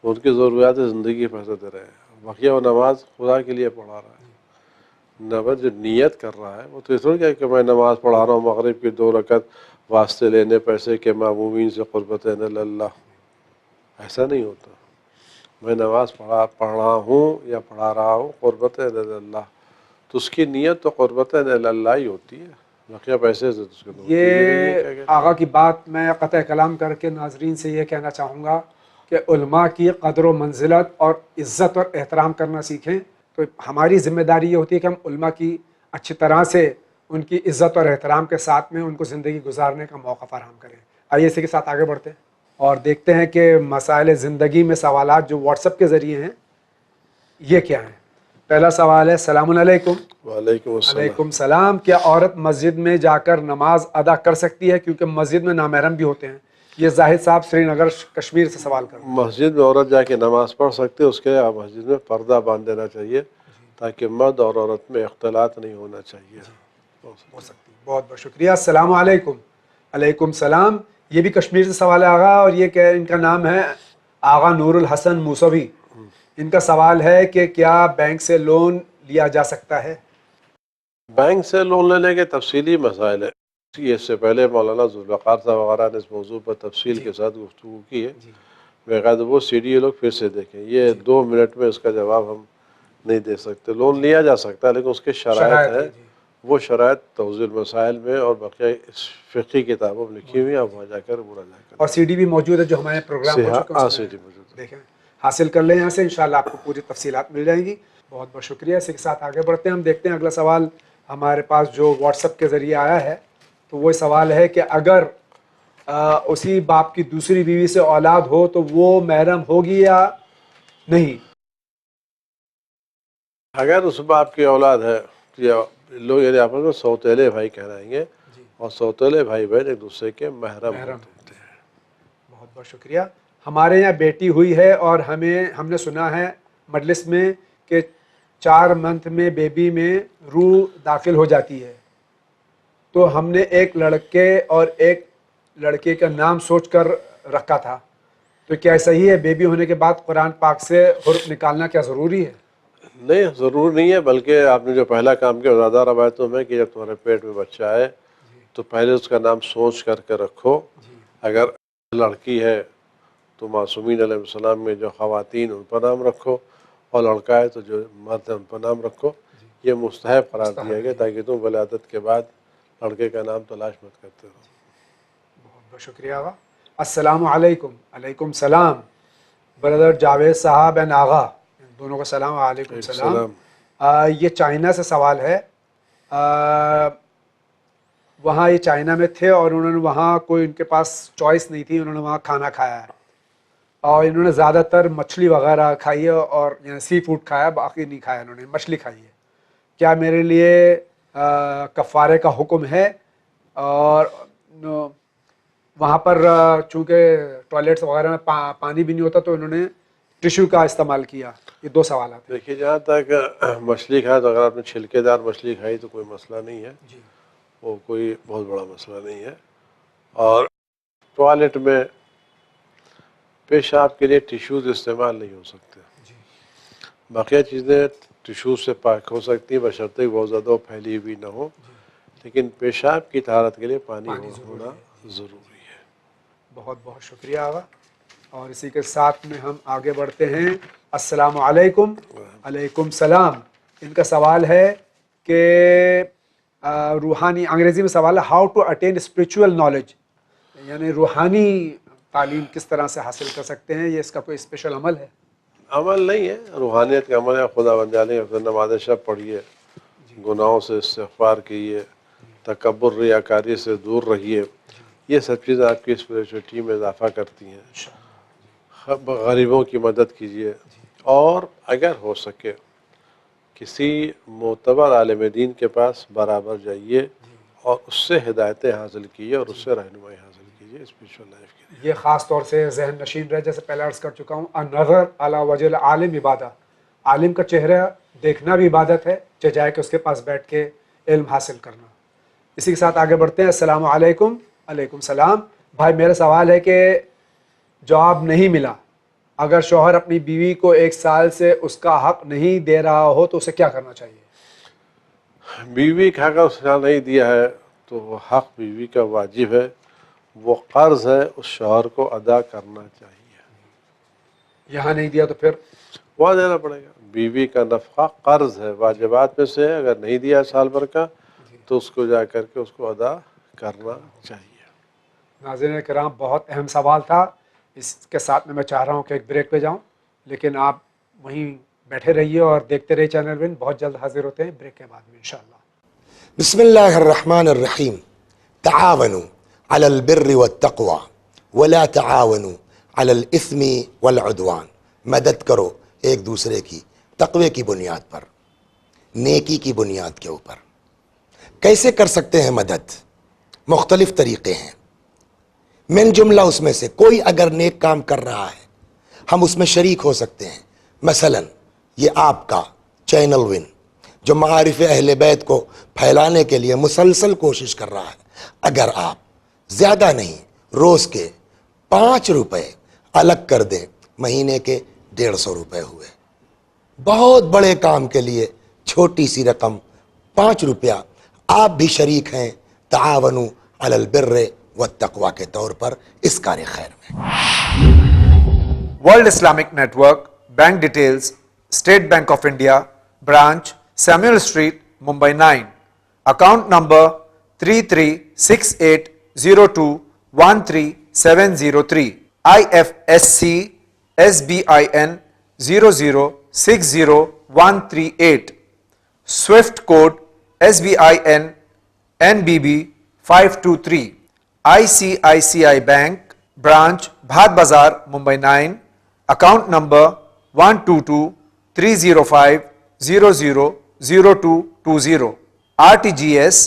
ان کی ضروریات زندگی پیسہ دے رہے ہیں. بقیہ وہ نماز خدا کے لیے پڑھا رہا ہے. نماز جو نیت کر رہا ہے وہ تو اس طرح کیا کہ میں نماز پڑھا رہا ہوں مغرب کی 2 رکعت واسطے لینے پیسے کے معمومین سے قربت اللہ، ایسا نہیں ہوتا. میں نماز پڑھ رہا ہوں یا پڑھا رہا ہوں قربت اللہ، تو اس کی نیت تو قربت اللہ ہی ہوتی ہے. بقیہ پیسے سے اس کو یہ آغا کی بات میں قطع کلام کر کے ناظرین سے یہ کہنا چاہوں گا کہ علماء کی قدر و منزلت اور عزت اور احترام کرنا سیکھیں. تو ہماری ذمہ داری یہ ہوتی ہے کہ ہم علماء کی اچھی طرح سے ان کی عزت اور احترام کے ساتھ میں ان کو زندگی گزارنے کا موقع فراہم کریں. آئیے اسی کے ساتھ آگے بڑھتے ہیں اور دیکھتے ہیں کہ مسائل زندگی میں سوالات جو واٹس ایپ کے ذریعے ہیں یہ کیا ہیں. پہلا سوال ہے، السلام علیکم. وعلیکم السلام. وعلیکم السلام. کیا عورت مسجد میں جا کر نماز ادا کر سکتی ہے؟ کیونکہ مسجد میں نامحرم بھی ہوتے ہیں. یہ زاہد صاحب سری نگر کشمیر سے سوال کر رہے ہیں. مسجد میں عورت جا کے نماز پڑھ سکتے، اس کے لیے مسجد میں پردہ باندھ دینا چاہیے تاکہ مرد اور عورت میں اختلاط نہیں ہونا چاہیے. ہو سکتی. بہت بہت شکریہ. السلام علیکم. علیکم السلام. یہ بھی کشمیر سے سوال ہے آغا، اور یہ کہ ان کا نام ہے آغا نور الحسن موسوی. ان کا سوال ہے کہ کیا بینک سے لون لیا جا سکتا ہے؟ بینک سے لون لینے کے تفصیلی مسائل ہیں. اس سے پہلے مولانا ذوالفقار صاحب وغیرہ نے اس موضوع پر تفصیل کے ساتھ گفتگو کی ہے. باقاعدہ وہ سی ڈی لوگ پھر سے دیکھیں. یہ 2 منٹ میں اس کا جواب ہم نہیں دے سکتے. لون لیا جا سکتا ہے لیکن اس کے شرائط ہیں، وہ شرائط توضیح المسائل میں اور بقیہ فقہی کتابوں میں لکھی ہوئی ہیں. آپ وہاں جا کر برا جا کر اور سی ڈی بھی موجود ہے جو ہمارے پروگرام ہو چکے ہیں، سی ڈی موجود ہے. دیکھیں حاصل کر لیں یہاں سے، انشاءاللہ آپ کو پوری تفصیلات مل جائیں گی. بہت بہت شکریہ. اسی کے ساتھ آگے بڑھتے ہیں. ہم دیکھتے ہیں اگلا سوال ہمارے پاس جو واٹس ایپ کے ذریعے آیا ہے. تو وہ سوال ہے کہ اگر اسی باپ کی دوسری بیوی سے اولاد ہو تو وہ محرم ہوگی یا نہیں؟ اگر اس باپ کی اولاد ہے یا لوگ یعنی آپس میں سوتیلے بھائی کہلائیں گے، اور سوتیلے بھائی بہن ایک دوسرے کے محرم ہوتے ہیں. بہت بہت شکریہ. ہمارے یہاں بیٹی ہوئی ہے اور ہم نے سنا ہے مجلس میں کہ 4 منتھ میں بیبی میں روح داخل ہو جاتی ہے. تو ہم نے ایک لڑکے اور ایک لڑکے کا نام سوچ کر رکھا تھا. تو کیا صحیح ہے بیبی ہونے کے بعد قرآن پاک سے حرف نکالنا کیا ضروری ہے؟ نہیں، ضرور نہیں ہے، بلکہ آپ نے جو پہلا کام کیا زیادہ روایتوں میں کہ جب تمہارے پیٹ میں بچہ آئے تو پہلے اس کا نام سوچ کر کے رکھو. اگر لڑکی ہے تو معصومین علیہ السلام میں جو خواتین ان پر نام رکھو، اور لڑکا ہے تو جو مرد ہے ان پر نام رکھو. یہ مستحب قرار دیا گیا تاکہ تم ولادت کے بعد لڑکے کا نام تلاش مت کرتے رہو. بہت بہت شکریہ آغا. السلام علیکم. علیکم السلام. بردر جاوید صاحب اینڈ آغا دونوں کو سلام. علیکم السلام. یہ چائنا سے سوال ہے. وہاں یہ چائنا میں تھے اور انہوں نے وہاں کوئی ان کے پاس چوائس نہیں تھی، انہوں نے وہاں کھانا کھایا ہے اور انہوں نے زیادہ تر مچھلی وغیرہ کھائی ہے اور سی فوڈ کھایا، باقی نہیں کھایا، انہوں نے مچھلی کھائی ہے. کیا میرے لیے کفارے کا حکم ہے؟ اور وہاں پر چونکہ ٹوائلٹس وغیرہ میں پانی بھی نہیں ہوتا تو انہوں نے ٹیشو کا استعمال کیا. یہ دو سوالات ہیں. دیکھیے، جہاں تک مچھلی کھائے تو اگر آپ نے چھلکے دار مچھلی کھائی تو کوئی مسئلہ نہیں ہے، وہ کوئی بہت بڑا مسئلہ نہیں ہے. اور ٹوائلٹ میں پیشاب کے لیے ٹیشوز استعمال نہیں ہو سکتے. باقی چیزیں ٹیشو سے پاک ہو سکتی ہیں بشرطے بہت زیادہ پھیلی ہوئی نہ ہو، لیکن پیشاب کی طہارت کے لیے پانی ہونا ضروری ہے. بہت بہت شکریہ آغا. اور اسی کے ساتھ میں ہم آگے بڑھتے ہیں. السلام علیکم. علیکم السلام. ان کا سوال ہے کہ روحانی، انگریزی میں سوال ہے how to attain spiritual knowledge, یعنی روحانی تعلیم کس طرح سے حاصل کر سکتے ہیں؟ یہ اس کا کوئی اسپیشل عمل ہے؟ عمل نہیں ہے، روحانیت کا عمل ہے. خدا بن جانے کا نماز شب پڑھیے، گناہوں سے استغفار کیجیے، تکبر ریاکاری سے دور رہیے. یہ سب چیزیں آپ کی اسپریچولیٹی میں اضافہ کرتی ہیں. غریبوں کی مدد کیجیے، اور اگر ہو سکے کسی معتبر عالم دین کے پاس برابر جائیے اور اس سے ہدایتیں حاصل کیجیے اور اس سے رہنمائی حاصل کیجیے اسپریچول لائف کے لیے. یہ خاص طور سے ذہن نشین رہے، جیسے پہلے عرض کر چکا ہوں، النظر علی وجہ العالم عبادہ. عالم کا چہرہ دیکھنا بھی عبادت ہے، چاہے کہ اس کے پاس بیٹھ کے علم حاصل کرنا. اسی کے ساتھ آگے بڑھتے ہیں. السلام علیکم. علیکم السلام. بھائی میرا سوال ہے کہ جواب نہیں ملا، اگر شوہر اپنی بیوی کو 1 سال سے اس کا حق نہیں دے رہا ہو تو اسے کیا کرنا چاہیے؟ بیوی کا حق اس نے نہیں دیا ہے تو وہ حق بیوی کا واجب ہے، وہ قرض ہے، اس شوہر کو ادا کرنا چاہیے. یہاں نہیں دیا تو پھر وہاں دینا پڑے گا. بیوی کا نفقہ قرض ہے، واجبات میں سے ہے. اگر نہیں دیا سال بھر کا تو اس کو جا کر کے اس کو ادا کرنا چاہیے. ناظرین کرام، بہت اہم سوال تھا. اس کے ساتھ میں چاہ رہا ہوں کہ ایک بریک پہ جاؤں، لیکن آپ وہیں بیٹھے رہیے اور دیکھتے رہیے چینل ون. بہت جلد حاضر ہوتے ہیں بریک کے بعد میں انشاءاللہ. بسم اللہ الرحمن الرحیم. تعاونوا علی البر والتقوی ولا تعاونوا علی الاثم والعدوان. مدد کرو ایک دوسرے کی تقوی کی بنیاد پر، نیکی کی بنیاد کے اوپر. کیسے کر سکتے ہیں مدد؟ مختلف طریقے ہیں. من جملہ اس میں سے کوئی اگر نیک کام کر رہا ہے ہم اس میں شریک ہو سکتے ہیں. مثلا یہ آپ کا چینل ون جو معارف اہل بیت کو پھیلانے کے لیے مسلسل کوشش کر رہا ہے، اگر آپ زیادہ نہیں روز کے 5 روپے الگ کر دیں، مہینے کے 150 روپے ہوئے. بہت بڑے کام کے لیے چھوٹی سی رقم 5 روپیہ آپ بھی شریک ہیں تعاونوا علی البر والتقوی کے طور پر اس کار خیر میں. World Islamic network. Bank details: State Bank of India, branch Samuel Street, Mumbai 9. Account number 336802133703. IFSC SBIN 0060138. SWIFT code SBIN NBB 523. ICICI Bank, branch Bhat Bazar, Mumbai 9. Account number 122-305-000220. RTGS,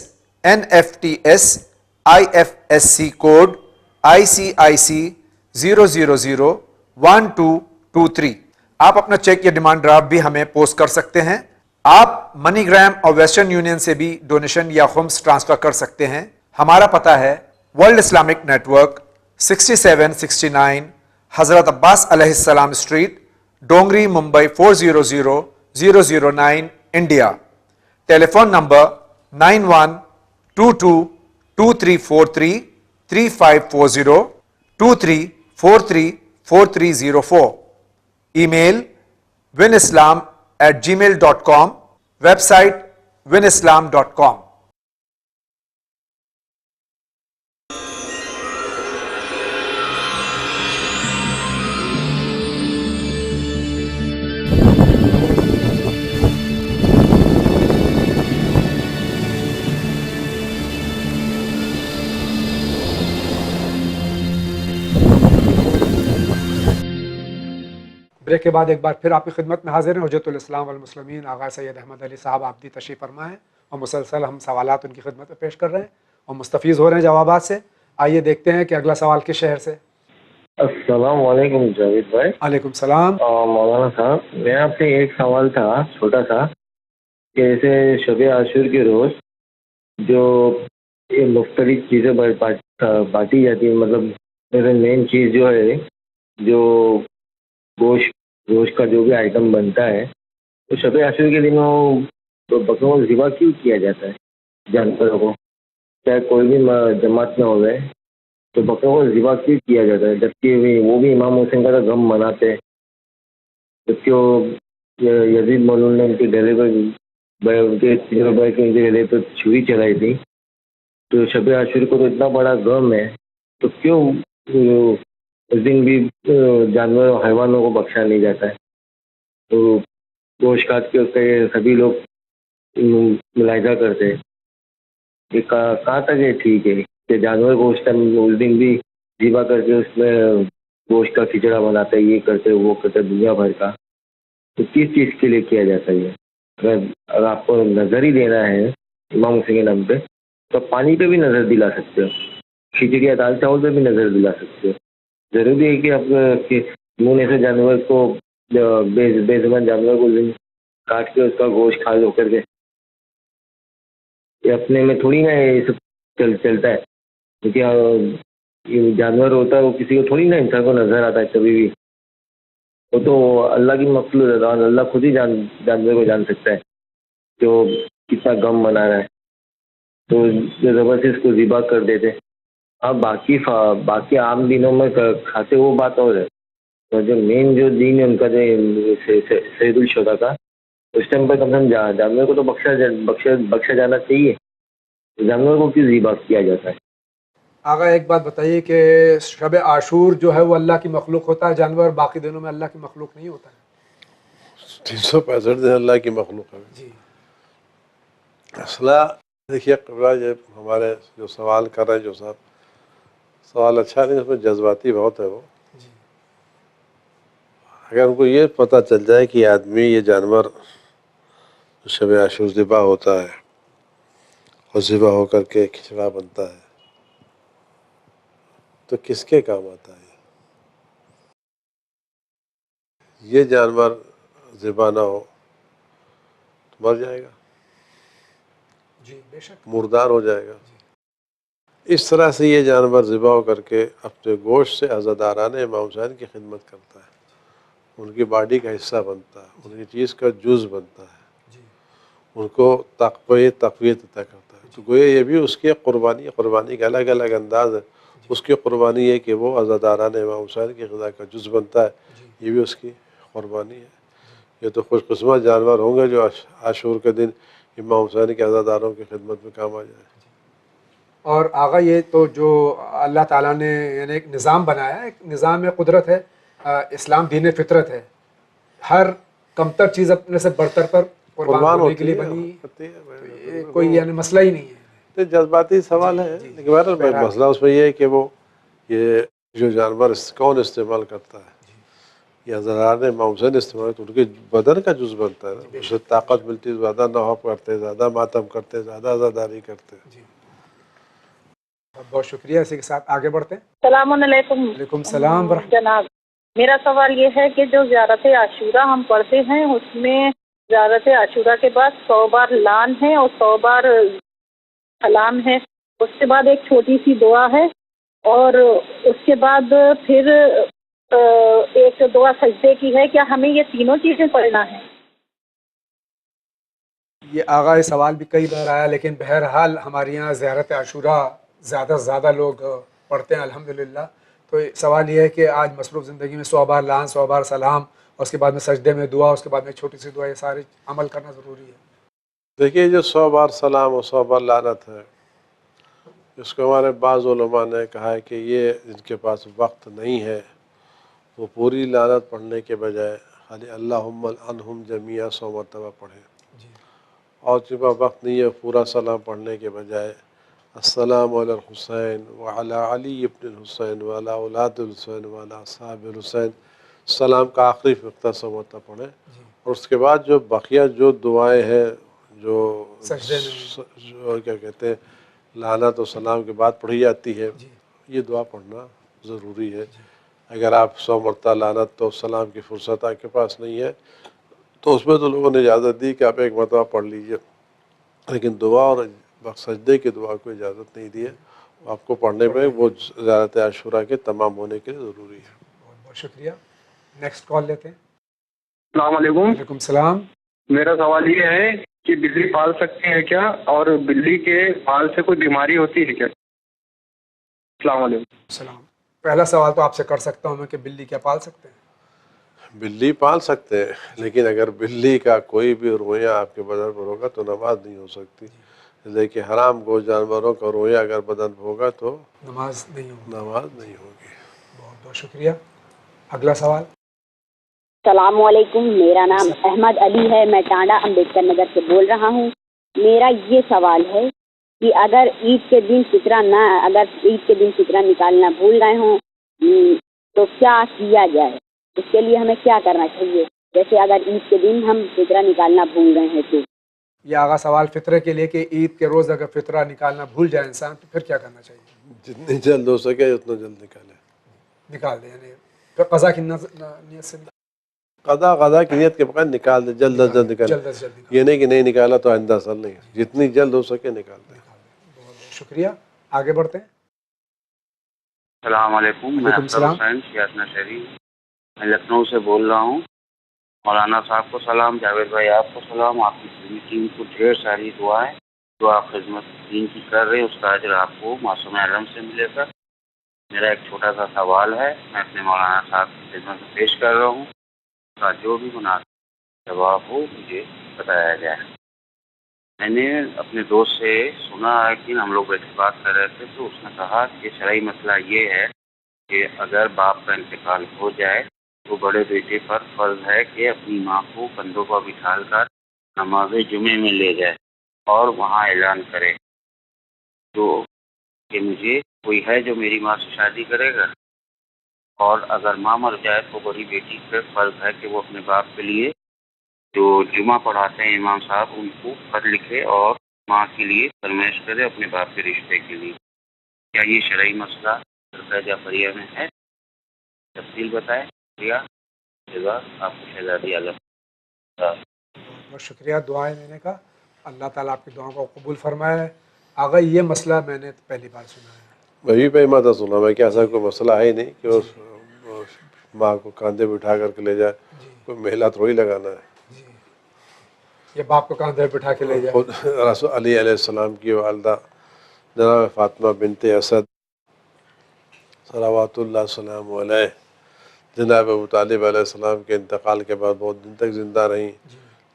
NFTS, IFSC code ICIC 0001223. آپ اپنا check یا demand draft بھی ہمیں post کر سکتے ہیں. آپ منی gram اور ویسٹرن یونین سے بھی ڈونیشن یا خمس ٹرانسفر کر سکتے ہیں. ہمارا پتہ ہے ورلڈ اسلامک نیٹ ورک، 6769 حضرت عباس علیہ السلام street, Dongri, Mumbai 400009 India. Telephone number 912223433540 23434304. Email winislam@gmail.com. Website winislam.com. Break کے بعد ایک بار پھر آپ کی خدمت میں حاضر ہیں حجت الاسلام والمسلمین آغا سید احمد علی صاحب آبدی تشریف فرما ہیں, اور مسلسل ہم سوالات ان کی خدمت میں پیش کر رہے ہیں اور مستفیض ہو رہے ہیں جوابات سے. آئیے دیکھتے ہیں کہ اگلا سوال کس شہر سے. السلام علیکم جاوید بھائی. وعلیکم السلام. مولانا صاحب, میں آپ سے ایک سوال تھا چھوٹا سا, کہ جیسے شب عاشور کے روز جو یہ مختلف چیزیں بانٹی جاتی ہیں, مطلب جیسے مین چیز جو ہے جو گوشت کا جو بھی آئٹم بنتا ہے, تو شب عاشور کے دنوں تو بکروں کو ذبح کیوں کیا جاتا ہے جانوروں کو, چاہے کوئی بھی جماعت میں ہو گئے تو بکروں کو ذبح کیوں کیا جاتا ہے, جبکہ وہ بھی امام حسین کا غم مناتے ہیں, جبکہ وہ یزید مولود نے ان کے ڈیرے پر ان کے ڈیرے پر چھری چلائی تھی, تو شب عاشور کو تو اتنا بڑا غم ہے, تو کیوں اس دن بھی جانور اور حیوانوں کو بخشا نہیں جاتا ہے؟ تو گوشت کاٹ کے سبھی لوگ ملاحظہ کرتے ہیں کہ کہاں تک یہ ٹھیک ہے کہ جانور گوشت اس دن بھی ذبح کر کے اس میں گوشت کا کھچڑا بناتے, یہ کرتے وہ کرتے دنیا بھر کا, تو کس چیز کے لیے کیا جاتا ہے یہ؟ اگر آپ کو نظر ہی دینا ہے امام حسین کے نام پہ, تو پانی پہ بھی نظر دلا سکتے ہو, کھچڑی یا دال چاول پہ بھی نظر دلا سکتے ہو. ضروری ہے کہ آپ منہ ایسے جانور کو بے زبان جانور کو کاٹ کے اس کا گوشت کھا لو کر کے, یہ اپنے میں تھوڑی نا یہ سب چلتا ہے, کیونکہ یہ جانور ہوتا ہے وہ کسی کو تھوڑی نا انسان کو نظر آتا ہے کبھی بھی, وہ تو اللہ کی مخلوق ہے, اللہ خود ہی جانور کو جان سکتا ہے کہ وہ کتنا غم منا رہا ہے, تو زبردستی اس کو ذبح کر دیتے. اب باقی عام دنوں میں کھاتے وہ بات اور ہے, تو جو مین جو دین ہے ان کا جو سید الشہداء کا, اس ٹائم پر کم سے کم جانور کو تو بخشا جانا چاہیے, جانور کو کیوں ذبح کیا جاتا ہے؟ آغا ایک بات بتائیے کہ شب عاشور جو ہے وہ اللہ کی مخلوق ہوتا ہے جانور, باقی دنوں میں اللہ کی مخلوق نہیں ہوتا ہے. 365 دن اللہ کی مخلوق ہے جی. اصلا دیکھیے قبلہ, یہ ہمارے جو سوال کر رہے ہیں جو صاحب, سوال اچھا نہیں, اس میں جذباتی بہت ہے وہ. اگر ان کو یہ پتہ چل جائے کہ آدمی یہ جانور شب عاشور ذبح ہوتا ہے اور ذبح ہو کر کے کھچڑا بنتا ہے, تو کس کے کام آتا ہے؟ یہ جانور ذبح نہ ہو تو مر جائے گا, جی بے شک مردار ہو جائے گا. اس طرح سے یہ جانور ذبح ہو کر کے اپنے گوشت سے عزادارانہ امام حسین کی خدمت کرتا ہے, ان کی باڈی کا حصہ بنتا ہے, ان کی چیز کا جز بنتا ہے, ان کو تقویت عطا کرتا ہے. تو گویا یہ بھی اس کی قربانی کا الگ الگ انداز ہے. اس کی قربانی ہے کہ وہ عزادارانہ امام حسین کی غذا کا جز بنتا ہے, یہ بھی اس کی قربانی ہے. یہ تو خوش قسمت جانور ہوں گے جو عاشور کے دن امام حسین کے عزاداروں کی خدمت میں کام آ جائے. اور آغا یہ تو جو اللہ تعالیٰ نے یعنی ایک نظام بنایا ہے, ایک نظام قدرت ہے, اسلام دین فطرت ہے, ہر کمتر چیز اپنے سے برتر پر قربان ہونے کے لیے بنی, کوئی یعنی مسئلہ ہی نہیں ہے. تو جذباتی سوال ہے, لیکن مسئلہ اس میں یہ ہے کہ وہ یہ جو جانور کون استعمال کرتا ہے, یا عزادارانہ امام حسین استعمال کرتے, ان کے بدن کا جز بنتا ہے, اسے طاقت ملتی ہے, زیادہ نوحہ کرتے, زیادہ ماتم کرتے, زیادہ عزاداری کرتے. بہت شکریہ. اسی کے ساتھ آگے بڑھتے ہیں. السلام علیکم. وعلیکم السلام ورحمۃ. جناب, میرا سوال یہ ہے کہ جو زیارت عاشورہ ہم پڑھتے ہیں اس میں زیارت عاشورہ کے بعد 100 بار لان ہے اور 100 بار سلام ہے, اس کے بعد ایک چھوٹی سی دعا ہے اور اس کے بعد پھر ایک دعا سجدے کی ہے. کیا ہمیں یہ تینوں چیزیں پڑھنا ہے؟ یہ آغا یہ سوال بھی کئی بار آیا، لیکن بہرحال ہمارے یہاں زیارت عاشورہ زیادہ سے زیادہ لوگ پڑھتے ہیں الحمدللہ. تو سوال یہ ہے کہ آج مصروف زندگی میں 100 بار لعن، 100 بار سلام، اور اس کے بعد میں سجدے میں دعا، اس کے بعد میں چھوٹی سی دعا، یہ سارے عمل کرنا ضروری ہے. دیکھیے جو 100 بار سلام اور 100 بار لعنت ہے، اس کو ہمارے بعض علماء نے کہا ہے کہ یہ جن کے پاس وقت نہیں ہے وہ پوری لعنت پڑھنے کے بجائے خالی اللہم العنہم جمیعا 100 مرتبہ پڑھیں. اور جن کا وقت نہیں ہے پورا سلام پڑھنے کے بجائے السلام علی الحسین وعلی علی ابن الحسین وعلی اولاد الحسین وعلی اصحاب الحسین، سلام کا آخری نقطہ 100 مرتبہ پڑھیں. اور اس کے بعد جو بقیہ جو دعائیں ہیں جو کیا کہتے ہیں لعنت و سلام کے بعد پڑھی جاتی ہے، یہ دعا پڑھنا ضروری ہے. اگر آپ 100 مرتبہ لعنت تو سلام کی فرصت آپ کے پاس نہیں ہے تو اس میں تو لوگوں نے اجازت دی کہ آپ ایک مرتبہ پڑھ لیجئے، لیکن دعا اور سجدے کی دعا کو اجازت نہیں دی ہے. آپ کو پڑھنے میں وہ زیارت عاشورہ کے تمام ہونے کے لیے ضروری ہے. بہت بہت شکریہ. نیکسٹ کال لیتے ہیں. السلام علیکم. وعلیکم السلام. میرا سوال یہ ہے کہ بلی پال سکتے ہیں کیا، اور بلی کے پال سے کوئی بیماری ہوتی ہے کیا؟ السلام علیکم. السلام. پہلا سوال تو آپ سے کر سکتا ہوں میں کہ بلی کیا پال سکتے ہیں؟ بلی پال سکتے ہیں، لیکن اگر بلی کا کوئی بھی رویہ آپ کے بدن پر ہوگا تو نماز نہیں ہو سکتی. لیکن حرام گوشت جانوروں کا رویہ اگر بدن پر ہوگا تو نماز نہیں ہوگی. بہت بہت شکریہ. اگلا سوال. السلام علیکم، میرا نام احمد علی ہے، میں ٹانڈا امبیڈکر نگر سے بول رہا ہوں. میرا یہ سوال ہے کہ اگر عید کے دن فطرہ نکالنا بھول رہے ہوں تو کیا کیا جائے؟ اس کے لیے ہمیں کیا کرنا چاہیے؟ جیسے اگر عید کے دن ہم فطرہ نکالنا بھول رہے ہیں تو. یہ آغا سوال فطرے کے لیے کہ عید کے روز اگر فطرہ نکالنا بھول جائے انسان تو پھر کیا کرنا چاہیے؟ جتنی جلد ہو سکے اتنا جلد نکال دیں. یعنی پھر قضا کی نیت سے قضا کی نیت کے بغیر نکال دیں، جلد از جلد نکال. یہ نہیں کہ نہیں نکالا تو آئندہ اثر نہیں، جتنی جلد ہو سکے نکال دیں. بہت شکریہ. آگے بڑھتے ہیں. السلام علیکم، میں افسر حسین سیاستنا شہری، میں لکھنؤ سے بول رہا ہوں. مولانا صاحب کو سلام، جاوید بھائی آپ کو سلام، آپ کی پوری ٹیم کو ڈھیر ساری دعائیں جو آپ خدمت دین کی کر رہے ہیں، اس کا اجر آپ کو معصوم علم سے ملے گا. میرا ایک چھوٹا سا سوال ہے، میں اپنے مولانا صاحب کی خدمت میں پیش کر رہا ہوں. اس کا جو بھی مناسب جواب ہو مجھے بتایا جائے. میں نے اپنے دوست سے سنا ہے کہ ہم لوگ بیٹھ کے بات کر رہے تھے تو اس نے کہا کہ شرعی مسئلہ یہ ہے کہ اگر باپ کا انتقال ہو جائے تو بڑے بیٹے پر فرض ہے کہ اپنی ماں کو کندھوں پر بٹھا کر نماز جمعے میں لے جائے اور وہاں اعلان کرے تو کہ مجھے کوئی ہے جو میری ماں سے شادی کرے گا. اور اگر ماں مر جائے تو بڑی بیٹی پہ فرض ہے کہ وہ اپنے باپ کے لیے جو جمعہ پڑھاتے ہیں امام صاحب ان کو خط لکھے اور ماں کے لیے فرمائش کرے اپنے باپ کے رشتے کے لیے. کیا یہ شرعی مسئلہ فرقہ جعفریہ میں ہے؟ تفصیل بتائیں. آپ کو شہزادی عالم. بہت شکریہ دعائیں دینے کا. اللہ تعالیٰ آپ کی دعاؤں کو قبول فرمائے. آغا یہ مسئلہ میں نے پہلی بار سنا ہے. میں بھی پہلی مرتبہ سنا. میں کہ ایسا کوئی مسئلہ ہے ہی نہیں کہ اس ماں کو کاندھے بٹھا کر کے لے جائے. کوئی محلہ تھوڑی لگانا ہے. یہ باپ کو کاندھے بٹھا کے لے جائے. خود رسول علی علیہ السلام کی والدہ جناب فاطمہ بنت اسد صلوات اللہ السلام علیہ جناب ابو طالب علیہ السلام کے انتقال کے بعد بہت دن تک زندہ رہیں.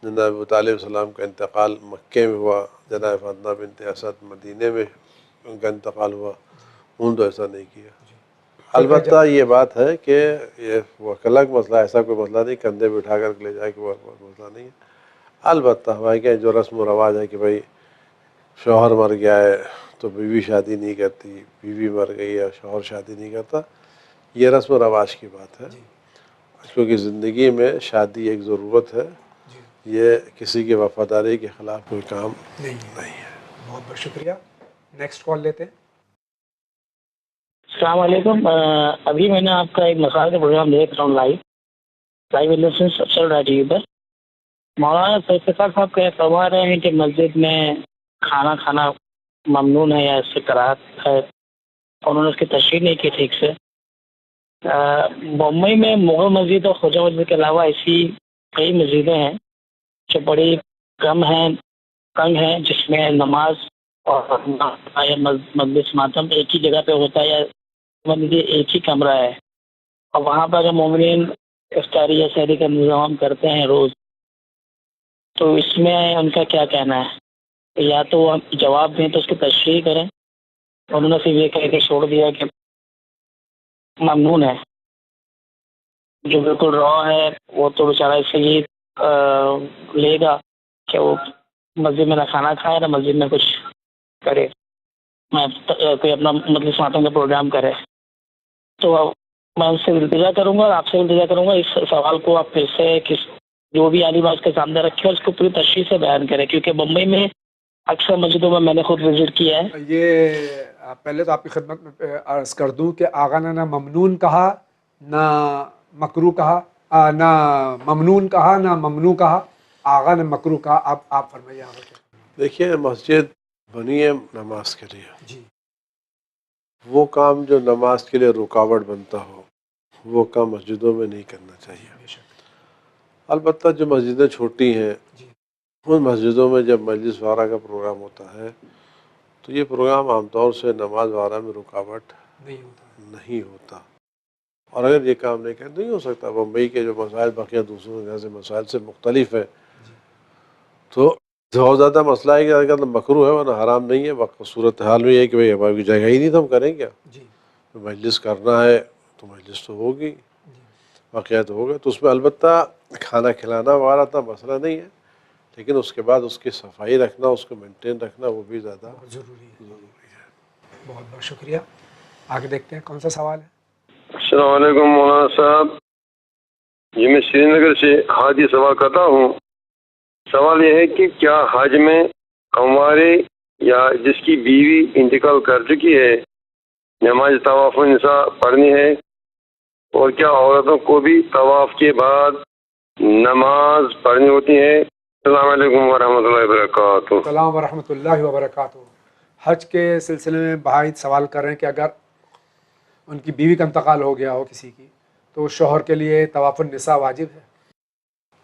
جناب ابو طالب السلام کا انتقال مکے میں ہوا، جناب فاطمہ بنت اسد مدینے میں ان کا انتقال ہوا. انہوں نے تو ایسا نہیں کیا. البتہ یہ بات ہے کہ یہ وہ الگ مسئلہ، ایسا کوئی مسئلہ نہیں کندھے بٹھا کر لے جائے کہ وہ مسئلہ نہیں ہے. البتہ ہمارے کیا جو رسم و رواج ہے کہ بھائی شوہر مر گیا ہے تو بیوی شادی نہیں کرتی، بیوی مر گئی ہے شوہر شادی نہیں کرتا، یہ رسم و رواج کی بات ہے. کیونکہ زندگی میں شادی ایک ضرورت ہے، یہ کسی کی وفاداری کے خلاف کوئی کام نہیں ہے. بہت بہت شکریہ. نیکسٹ کال لیتے ہیں. السلام علیکم. ابھی میں نے آپ کا ایک مسائل کا پروگرام دیکھ رہا ہوں لائیو ایلیشن چل رہا ہے ٹی وی پر. مولانا سیفسار صاحب کیا فرما رہے ہیں کہ مسجد میں کھانا کھانا ممنوع ہے یا اس سے کراہت ہے. اور انہوں نے اس کی تشریح نہیں کی ٹھیک سے. بمبئی میں مغل مسجد اور خواجہ مسجد کے علاوہ ایسی کئی مسجدیں ہیں جو بڑی کم ہیں، تنگ ہیں، جس میں نماز اور مجلس ماتم ایک ہی جگہ پہ ہوتا ہے، یا مان لیجیے ایک ہی کمرہ ہے، اور وہاں پر اگر مومنین افطاری یا سحری کا انتظام کرتے ہیں روز، تو اس میں ان کا کیا کہنا ہے؟ یا تو وہ جواب دیں تو اس کی تشریح کریں. انہوں نے صرف یہ کہہ کے چھوڑ دیا کہ ممنون ہے. جو بالکل را ہے وہ تو بیچارہ اس سے یہ لے گا کہ وہ مسجد میں نہ کھانا کھائے نہ مسجد میں کچھ کرے، کوئی اپنا مجلس ماتم کا پروگرام کرے. تو میں ان سے التجا کروں گا اور آپ سے التجا کروں گا اس سوال کو آپ پھر سے جو بھی عالم اس کے سامنے رکھے اور اس کو پوری تشریح سے بیان کرے، کیونکہ بمبئی میں اکثر مسجدوں میں نے خود وزٹ کیا ہے. یہ پہلے تو آپ کی خدمت میں عرض کر دوں کہ آقا نے نہ ممنون کہا، نہ مکروہ کہا، نہ ممنون کہا، نہ ممنوع کہا، آقا نے مکروہ کہا. آپ فرمائیے. دیکھیے مسجد بنی ہے نماز کے لیے، جی، وہ کام جو نماز کے لیے رکاوٹ بنتا ہو وہ کام مسجدوں میں نہیں کرنا چاہیے. البتہ جو مسجدیں چھوٹی ہیں ان مسجدوں میں جب مجلس وغیرہ کا پروگرام ہوتا ہے تو یہ پروگرام عام طور سے نماز وغیرہ میں رکاوٹ نہیں ہوتا. اور اگر یہ کام نہیں ہو سکتا، بمبئی کے جو مسائل بقیہ دوسروں جیسے مسائل سے مختلف ہیں، تو بہت زیادہ مسئلہ ہے کہ اگر مکروہ ہے ورنہ حرام نہیں ہے. صورت حال میں یہ ہے کہ بھائی ہماری جگہ ہی نہیں تو ہم کریں کیا؟ مجلس کرنا ہے تو مجلس تو ہوگی، واقعہ تو ہوگا. تو اس میں البتہ کھانا کھلانا وغیرہ اتنا مسئلہ نہیں ہے، لیکن اس کے بعد اس کی صفائی رکھنا، اس کو مینٹین رکھنا وہ بھی زیادہ ضروری ہے. بہت بہت شکریہ. آگے دیکھتے ہیں کون سا سوال ہے. السلام علیکم مولانا صاحب، جی میں سری نگر سے حاجی سوال کرتا ہوں. سوال یہ ہے کہ کیا حج میں ہمارے یا جس کی بیوی انتقال کر چکی ہے نماز طواف النساء پڑھنی ہے، اور کیا عورتوں کو بھی طواف کے بعد نماز پڑھنی ہوتی ہے؟ السلام علیکم ورحمۃ اللہ وبرکاتہ. السلام ورحمۃ اللہ وبرکاتہ. حج کے سلسلے میں بھائی سوال کر رہے ہیں کہ اگر ان کی بیوی کا انتقال ہو گیا ہو کسی کی تو شوہر کے لیے طواف النساء واجب ہے،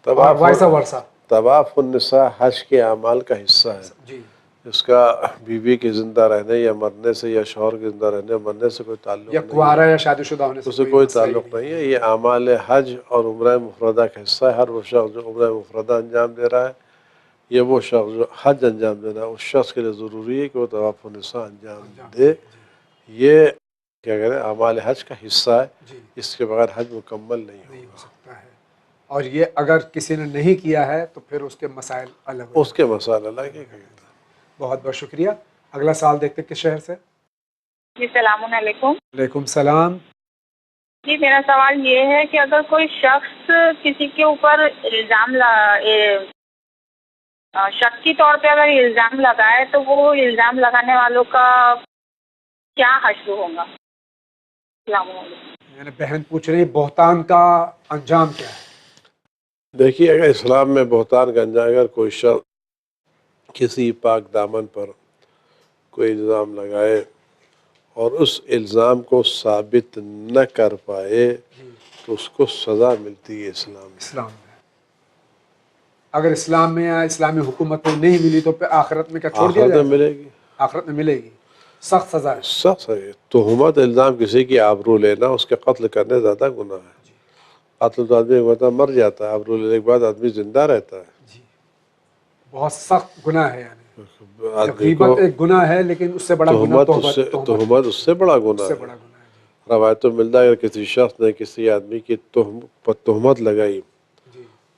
اور وائسا ورثہ. طواف النساء حج کے اعمال کا حصہ ہے. جی، اس کا بیوی کے زندہ رہنے یا مرنے سے یا شوہر کے زندہ رہنے یا مرنے سے کوئی تعلق یا نہیں، کنوارا یا شادی شدہ ہونے سے کوئی تعلق نہیں ہے. یہ اعمال حج اور عمرہ مفردہ کا حصہ ہے. ہر وہ شخص جو عمرہ مفردہ انجام دے رہا ہے یا وہ شخص جو حج انجام دے رہا ہے، اس شخص کے لیے ضروری ہے کہ وہ طواف النساء انجام دے. یہ کیا کہتے ہیں اعمال حج کا حصہ ہے، اس کے بغیر حج مکمل نہیں ہو سکتا ہے. اور یہ اگر کسی نے نہیں کیا ہے تو پھر اس کے مسائل الگ، اس کے مسائل الگ ہے. بہت بہت شکریہ. اگلا سوال دیکھتے کس شہر سے. جی السلام علیکم. وعلیکم السلام. جی میرا سوال یہ ہے کہ اگر کوئی شخص کسی کے اوپر شک کی طور پہ اگر الزام لگائے تو وہ الزام لگانے والوں کا کیا حشر ہوگا؟ السلام علیکم. یعنی بہن پوچھ رہی بہتان کا انجام کیا ہے؟ دیکھیے اگر اسلام میں بہتان کا انجام، اگر کوئی شخص کسی پاک دامن پر کوئی الزام لگائے اور اس الزام کو ثابت نہ کر پائے تو اس کو سزا ملتی ہے اسلام میں. اگر اسلام میں یا اسلامی حکومت میں نہیں ملی تو پھر آخرت میں کیا چھوڑ دیا جائے گا؟ ملے گی، آخرت میں ملے گی. سخت سزا ہے. سخت سزا. تہمت الزام کسی کی آبرو لینا اس کے قتل کرنے زیادہ گناہ ہے. قتل تو آدمی ایک مر جاتا ہے، آبرو لینے کے بعد آدمی زندہ رہتا ہے. بہت سخت گناہ ہے. یعنی غیبت ایک گناہ ہے لیکن اس سے بڑا گناہ تہمت اس سے بڑا گناہ ہے. روایتوں ملتا ہے اگر کسی شخص نے کسی آدمی کی تہمت لگائی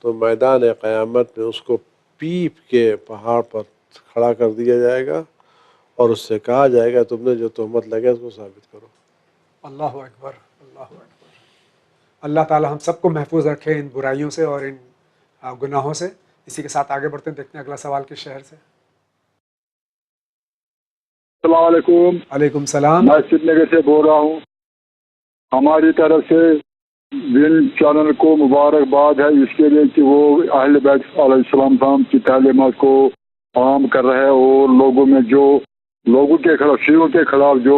تو میدان قیامت میں اس کو پیپ کے پہاڑ پر کھڑا کر دیا جائے گا اور اس سے کہا جائے گا تم نے جو تہمت لگا اس کو ثابت کرو. اللہ اکبر، اللہ اکبر. اللہ تعالی ہم سب کو محفوظ رکھے ان برائیوں سے اور ان گناہوں سے. اسی کے ساتھ آگے بڑھتے ہیں، دیکھتے ہیں اگلا سوال کس شہر سے. السلام علیکم. وعلیکم السلام. میں سری نگر سے بول رہا ہوں. ہماری طرف سے ون چینل کو مبارکباد ہے اس کے لیے کہ وہ اہل بیت علیہ السلام کی تعلیمات کو عام کر رہے ہیں اور لوگوں میں جو لوگوں کے خلاف شیعوں کے خلاف جو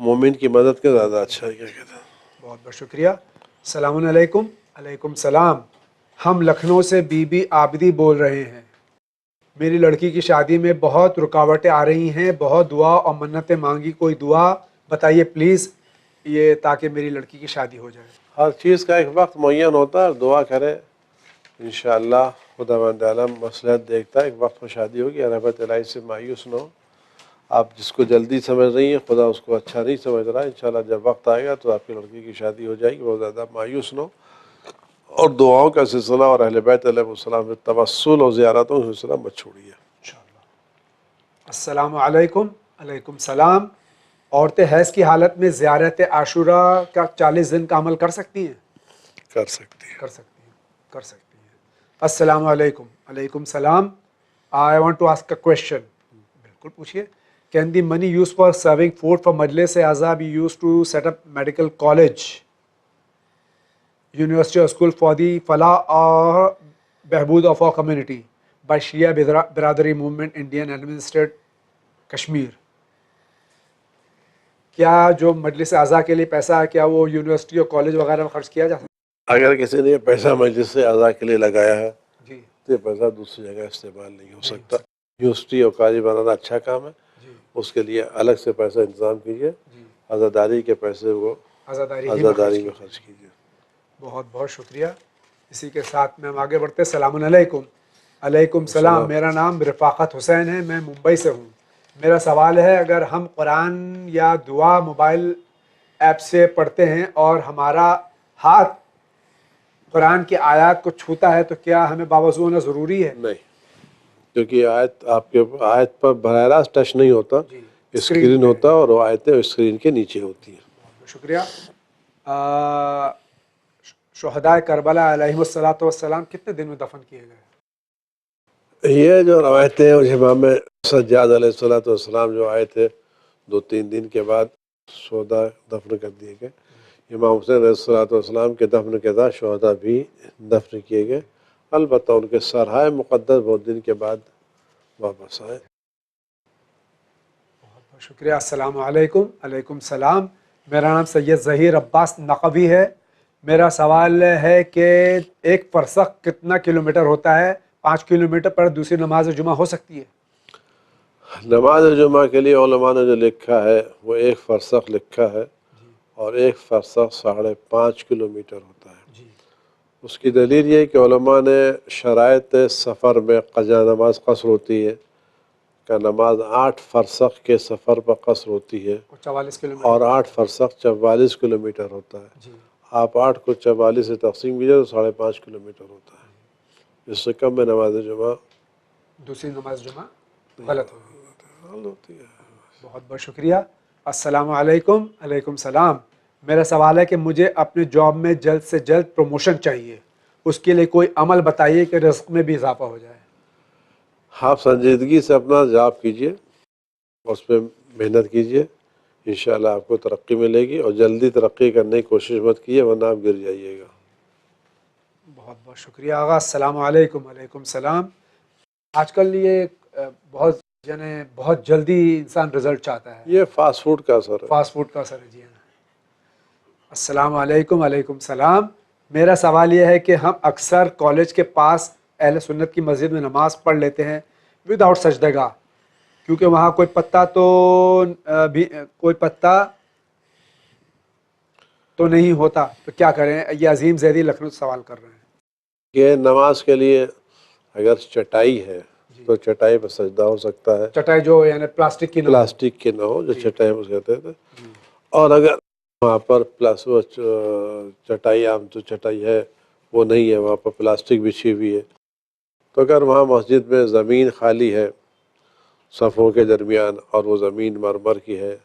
مومن کی مدد کے زیادہ اچھا ہے. کیا کہتے ہیں؟ بہت بہت شکریہ. السلام علیکم. علیکم السلام. ہم لکھنؤ سے بی بی عابدی بول رہے ہیں. میری لڑکی کی شادی میں بہت رکاوٹیں آ رہی ہیں. بہت دعا اور منتیں مانگی. کوئی دعا بتائیے پلیز یہ تاکہ میری لڑکی کی شادی ہو جائے. ہر چیز کا ایک وقت معین ہوتا ہے. دعا کرے انشاءاللہ خداوند تعالی مصلحت دیکھتا ہے. ایک وقت میں شادی ہوگی. رحمت الہی سے مایوس نہ ہو. آپ جس کو جلدی سمجھ رہی ہیں خدا اس کو اچھا نہیں سمجھ رہا ہے. انشاءاللہ جب وقت آئے گا تو آپ کی لڑکی کی شادی ہو جائے گی. بہت زیادہ مایوس نہ ہو. اور دعاؤں کا سلسلہ اور اہل بیت علیہ السلام سے توسل اور زیارتوں کا سلسلہ مت چھوڑیے. السلام علیکم. علیکم السلام. عورتیں حیض کی حالت میں زیارت عاشوراء کا 40 دن کا عمل کر سکتی ہیں؟ کر سکتی ہیں. کر سکتی ہیں. کر سکتی ہیں. السلام علیکم. علیکم السلام. I want to ask a question. بالکل پوچھیے. Can the money use for serving food for مجلس اعضاء be use to set up medical college, university اور اسکول فار دی فلاح اور بہبود آف آور کمیونٹی بائی شیعہ برادری موومنٹ انڈین ایڈمنسٹریٹ کشمیر؟ کیا جو مجلس اعضاء کے لیے پیسہ ہے کیا وہ یونیورسٹی اور کالج وغیرہ میں خرچ کیا جا سکتا ہے؟ اگر کسی نے یہ پیسہ مجلس اعضاء کے لیے لگایا ہے جی تو یہ پیسہ دوسری جگہ استعمال نہیں ہو سکتا. یونیورسٹی اور کالج بنانا اچھا کام ہے. اس کے لیے الگ سے پیسہ انتظام کیجیے. عزاداری کے پیسے کو عزاداری میں خرچ کیجیے. بہت بہت شکریہ. اسی کے ساتھ میں ہم آگے بڑھتے. السلام علیکم. علیکم السلام. میرا نام رفاقت حسین ہے. میں ممبئی سے ہوں. میرا سوال ہے اگر ہم قرآن یا دعا موبائل ایپ سے پڑھتے ہیں اور ہمارا ہاتھ قرآن کی آیات کو چھوتا ہے تو کیا ہمیں باوضو ہونا ضروری ہے؟ نہیں, کیونکہ آیت آپ کے آیت پر براہ راست ٹچ نہیں ہوتا. اسکرین ہوتا اور وہ آیتیں اسکرین کے نیچے ہوتی ہیں. بہت شکریہ. شہداء کربلا علیہم الصلوۃ والسلام کتنے دن میں دفن کیے گئے؟ یہ جو روایتیں ہیں امام سجاد علیہ الصلوۃ والسلام جو آئے تھے 2-3 دن کے بعد شہداء دفن کر دیے گئے. امام حسین علیہ الصلوۃ والسلام کے دفن کے بعد شہداء بھی دفن کیے گئے. البتہ ان کے سرحائے مقدس بہت دن کے بعد واپس آئے. بہت بہت شکریہ. السلام علیکم. علیکم السلام. میرا نام سید ظہیر عباس نقوی ہے. میرا سوال ہے کہ ایک فرسخ کتنا کلومیٹر ہوتا ہے؟ 5 کلومیٹر پر دوسری نماز جمعہ ہو سکتی ہے؟ نماز جمعہ کے لیے علماء نے جو لکھا ہے وہ 1 فرسخ لکھا ہے اور 1 فرسخ 5.5 کلومیٹر ہوتا ہے. اس کی دلیل یہ ہے کہ علماء نے شرائط سفر میں قضا نماز قصر ہوتی ہے کہ نماز 8 فرسخ کے سفر پر قصر ہوتی ہے 44 کلومیٹر اور 8 فرسخ 44 کلومیٹر ہوتا ہے. آپ 8 کو 44 سے تقسیم کیجیے تو 5.5 کلومیٹر ہوتا ہے. اس سے کم میں نماز جمعہ دوسری نماز جمعہ غلط ہوتی ہے. بہت بہت شکریہ. السلام علیکم. علیکم السلام. میرا سوال ہے کہ مجھے اپنے جاب میں جلد سے جلد پروموشن چاہیے. اس کے لیے کوئی عمل بتائیے کہ رزق میں بھی اضافہ ہو جائے. آپ سنجیدگی سے اپنا جاب کیجیے, اس پہ محنت کیجیے, انشاءاللہ آپ کو ترقی ملے گی. اور جلدی ترقی کرنے کی کوشش مت کیجیے ورنہ آپ گر جائیے گا. بہت بہت شکریہ آغا. السلام علیکم. علیکم السلام. آج کل یہ بہت جلدی انسان رزلٹ چاہتا ہے. یہ فاسٹ فوڈ کا اثر ہے. فاسٹ فوڈ کا اثر ہے. جی ہاں. السلام علیکم. علیکم السلام. میرا سوال یہ ہے کہ ہم اکثر کالج کے پاس اہل سنت کی مسجد میں نماز پڑھ لیتے ہیں ود آؤٹ سجدہ، کیونکہ وہاں کوئی پتہ تو نہیں ہوتا، تو کیا کریں؟ یہ عظیم زیدی لکھنؤ سے سوال کر رہے ہیں. کہ نماز کے لیے اگر چٹائی ہے تو چٹائی پر سجدہ ہو سکتا ہے. چٹائی جو یعنی پلاسٹک کی نہ ہو جو چٹائی پر کہتے تھے. اور اگر وہاں پر چٹائی عام تو چٹائی ہے وہ نہیں ہے، وہاں پر پلاسٹک بچھی ہوئی ہے، تو اگر وہاں مسجد میں زمین خالی ہے صفوں کے درمیان اور وہ زمین مرمر کی ہے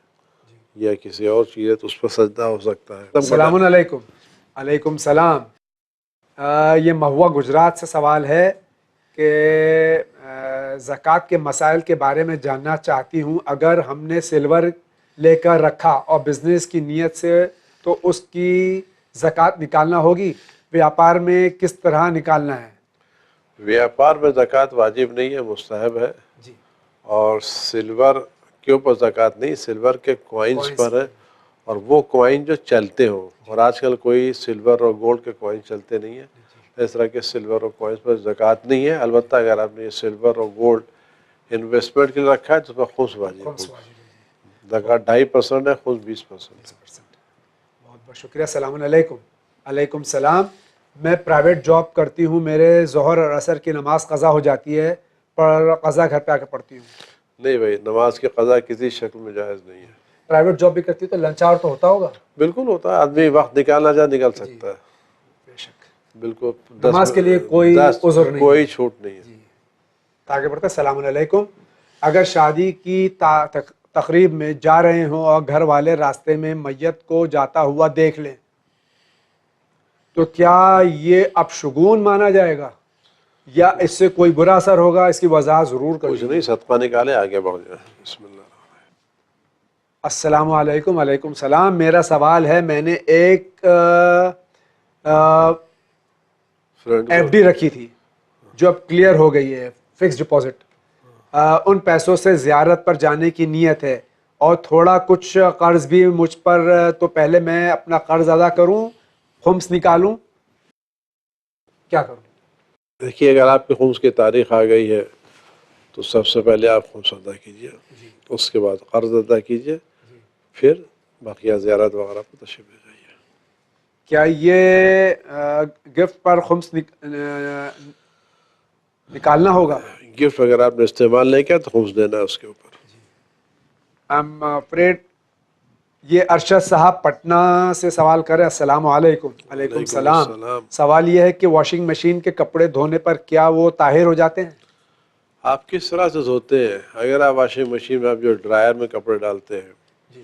یا کسی اور چیز ہے تو اس پر سجدہ ہو سکتا ہے. السلام علیکم. علیکم السلام. یہ مہوا گجرات سے سوال ہے کہ زکوٰۃ کے مسائل کے بارے میں جاننا چاہتی ہوں. اگر ہم نے سلور لے کر رکھا اور بزنس کی نیت سے تو اس کی زکوٰۃ نکالنا ہوگی؟ ویاپار میں کس طرح نکالنا ہے؟ ویاپار میں زکوٰۃ واجب نہیں ہے، مستحب ہے. اور سلور کے اوپر زکوٰۃ نہیں، سلور کے کوائنس پر ہے، اور وہ کوائن جو چلتے ہوں، اور آج کل کوئی سلور اور گولڈ کے کوائن چلتے نہیں ہیں، اس طرح کے سلور اور کوائنس پر زکوٰۃ نہیں ہے۔ البتہ اگر آپ نے یہ سلور اور گولڈ انویسٹمنٹ کے لیے رکھا ہے تو اس پر خمس واجب ہوگا۔ زکوٰۃ 2.5% ہے، خمس 20%۔ بہت بہت شکریہ۔ السلام علیکم۔ علیکم السلام۔ میں پرائیویٹ جاب کرتی ہوں، میرے ظہر اور عصر کی نماز قضا ہو جاتی ہے، پر قضا گھر پہ آ کے پڑھتی ہوں۔ نہیں بھائی، نماز کی قضا کسی شکل میں جائز نہیں ہے۔ پرائیویٹ جاب بھی کرتی ہے تو لنچ آور تو ہوتا ہوگا؟ بالکل ہوتا ہے، آدمی وقت نکالنا چاہے نکال سکتا ہے، بے شک۔ بالکل۔ نماز کے لیے کوئی عذر نہیں، کوئی چھوٹ نہیں ہے۔ آگے بڑھتے ہیں۔ السلام علیکم۔ اگر شادی کی تقریب میں جا رہے ہوں اور گھر والے راستے میں میت کو جاتا ہوا دیکھ لیں تو کیا یہ اب شگون مانا جائے گا یا اس سے کوئی برا اثر ہوگا؟ اس کی وضاحت ضرور کریں۔ کچھ نہیں، صدقہ نکالے، آگے بڑھ جائیں۔ بسم اللہ۔ السلام علیکم۔ وعلیکم السلام۔ میرا سوال ہے، میں نے ایک ایف ڈی رکھی تھی جو اب کلیئر ہو گئی ہے، فکس ڈپازٹ۔ ان پیسوں سے زیارت پر جانے کی نیت ہے اور تھوڑا کچھ قرض بھی مجھ پر، تو پہلے میں اپنا قرض ادا کروں، خمس نکالوں، کیا کروں؟ دیکھیے، اگر آپ کے خمس کی تاریخ آ گئی ہے تو سب سے پہلے آپ خمس ادا کیجئے، اس کے بعد قرض ادا کیجئے، پھر بقیہ زیارت وغیرہ پر تشریف لے جائیے۔ کیا یہ گفٹ پر خمس نکالنا ہوگا؟ گفٹ اگر آپ نے استعمال نہیں کیا تو خمس دینا ہے اس کے اوپر۔ I'm afraid یہ ارشد صاحب پٹنہ سے سوال کرے۔ السلام علیکم۔ علیکم السلام۔ سوال یہ ہے کہ واشنگ مشین کے کپڑے دھونے پر کیا وہ طاہر ہو جاتے ہیں؟ آپ کس طرح سے دھوتے ہیں؟ اگر آپ واشنگ مشین میں آپ جو ڈرائر میں کپڑے ڈالتے ہیں،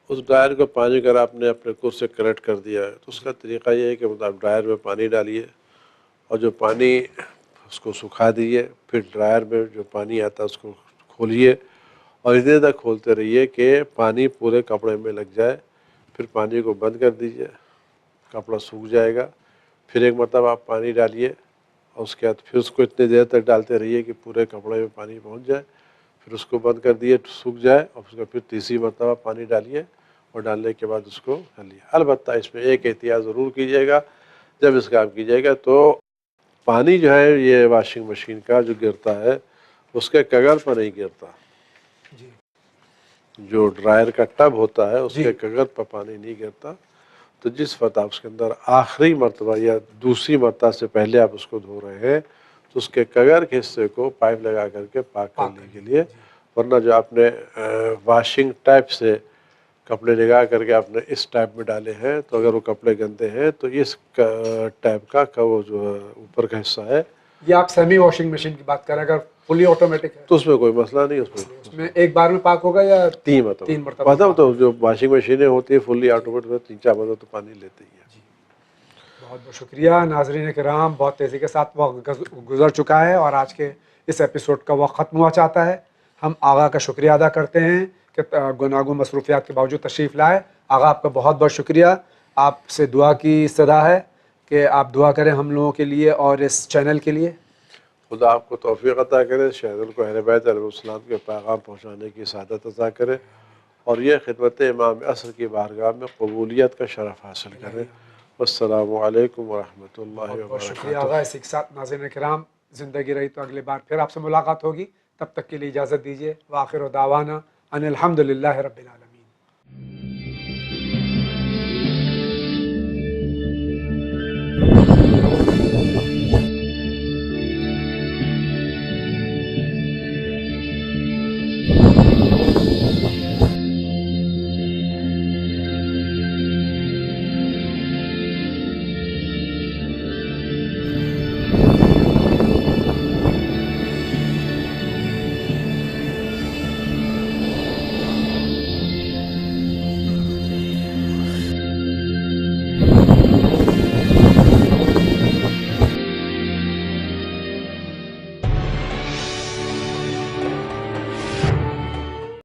اس ڈرائر کو پانی اگر آپ نے اپنے کور سے کریکٹ کر دیا ہے تو اس کا طریقہ یہ ہے کہ آپ ڈرائر میں پانی ڈالیے اور جو پانی اس کو سکھا دیجیے، پھر ڈرائر میں جو پانی آتا ہے اس کو کھولیے اور اتنے تک کھولتے رہیے کہ پانی پورے کپڑے میں لگ جائے، پھر پانی کو بند کر دیجیے، کپڑا سوکھ جائے گا، پھر ایک مرتبہ آپ پانی ڈالیے اور اس کے بعد پھر اس کو اتنے دیر تک ڈالتے رہیے کہ پورے کپڑے میں پانی پہنچ جائے، پھر اس کو بند کر دیے، سوکھ جائے، اور اس کو پھر تیسری مرتبہ پانی ڈالیے اور ڈالنے کے بعد اس کو ڈالیے۔ البتہ اس میں ایک احتیاط ضرور کیجیے گا، جب اس کام کیجیے گا تو پانی جو ہے یہ واشنگ مشین کا جو گرتا ہے اس کے کگر پر نہیں گرتا، جو ڈرائر کا ٹب ہوتا ہے اس کے کگر پر پانی نہیں گرتا، تو جس وقت آپ اس کے اندر آخری مرتبہ یا دوسری مرتبہ سے پہلے آپ اس کو دھو رہے ہیں تو اس کے کگر کے حصے کو پائپ لگا کر کے پاک کرنے کے لیے، ورنہ جو آپ نے واشنگ ٹیپ سے کپڑے لگا کر کے آپ نے اس ٹیپ میں ڈالے ہیں تو اگر وہ کپڑے گندے ہیں تو اس ٹیپ کا وہ جو اوپر کا حصہ ہے، یہ آپ سیمی واشنگ مشین کی بات کریں، اگر فلی آٹومیٹک ہے تو اس میں کوئی مسئلہ نہیں، اس میں ایک بار میں پاک ہوگا یا تین مرتبہ؟ تو جو واشنگ مشینیں ہوتی ہیں فلی آٹومیٹک میں 3-4 مرتبہ تو پانی لیتے ہی ہیں۔ بہت بہت شکریہ ناظرین کرام، بہت تیزی کے ساتھ وقت گزر چکا ہے اور آج کے اس ایپیسوڈ کا وقت ختم ہوا چاہتا ہے۔ ہم آغا کا شکریہ ادا کرتے ہیں کہ گناگون مصروفیات کے باوجود تشریف لائے۔ آغا آپ کا بہت بہت شکریہ، آپ سے دعا کی استدعا ہے کہ آپ دعا کریں ہم لوگوں کے لیے اور اس چینل کے لیے۔ خدا آپ کو توفیق عطا کرے، شہزاد کو اہل بیت علیہ السلام کے پیغام پہنچانے کی سعادت عطا کرے اور یہ خدمت امام عصر کی بارگاہ میں قبولیت کا شرف حاصل کرے۔ والسلام علیکم ورحمۃ اللہ بہت شکریہ وبرکاتہ۔ آغا۔ اسی کے ساتھ ناظرین کرام، زندگی رہی تو اگلی بار پھر آپ سے ملاقات ہوگی، تب تک کے لیے اجازت دیجیے۔ وآخر دعوانا ان الحمد للہ رب العالمین۔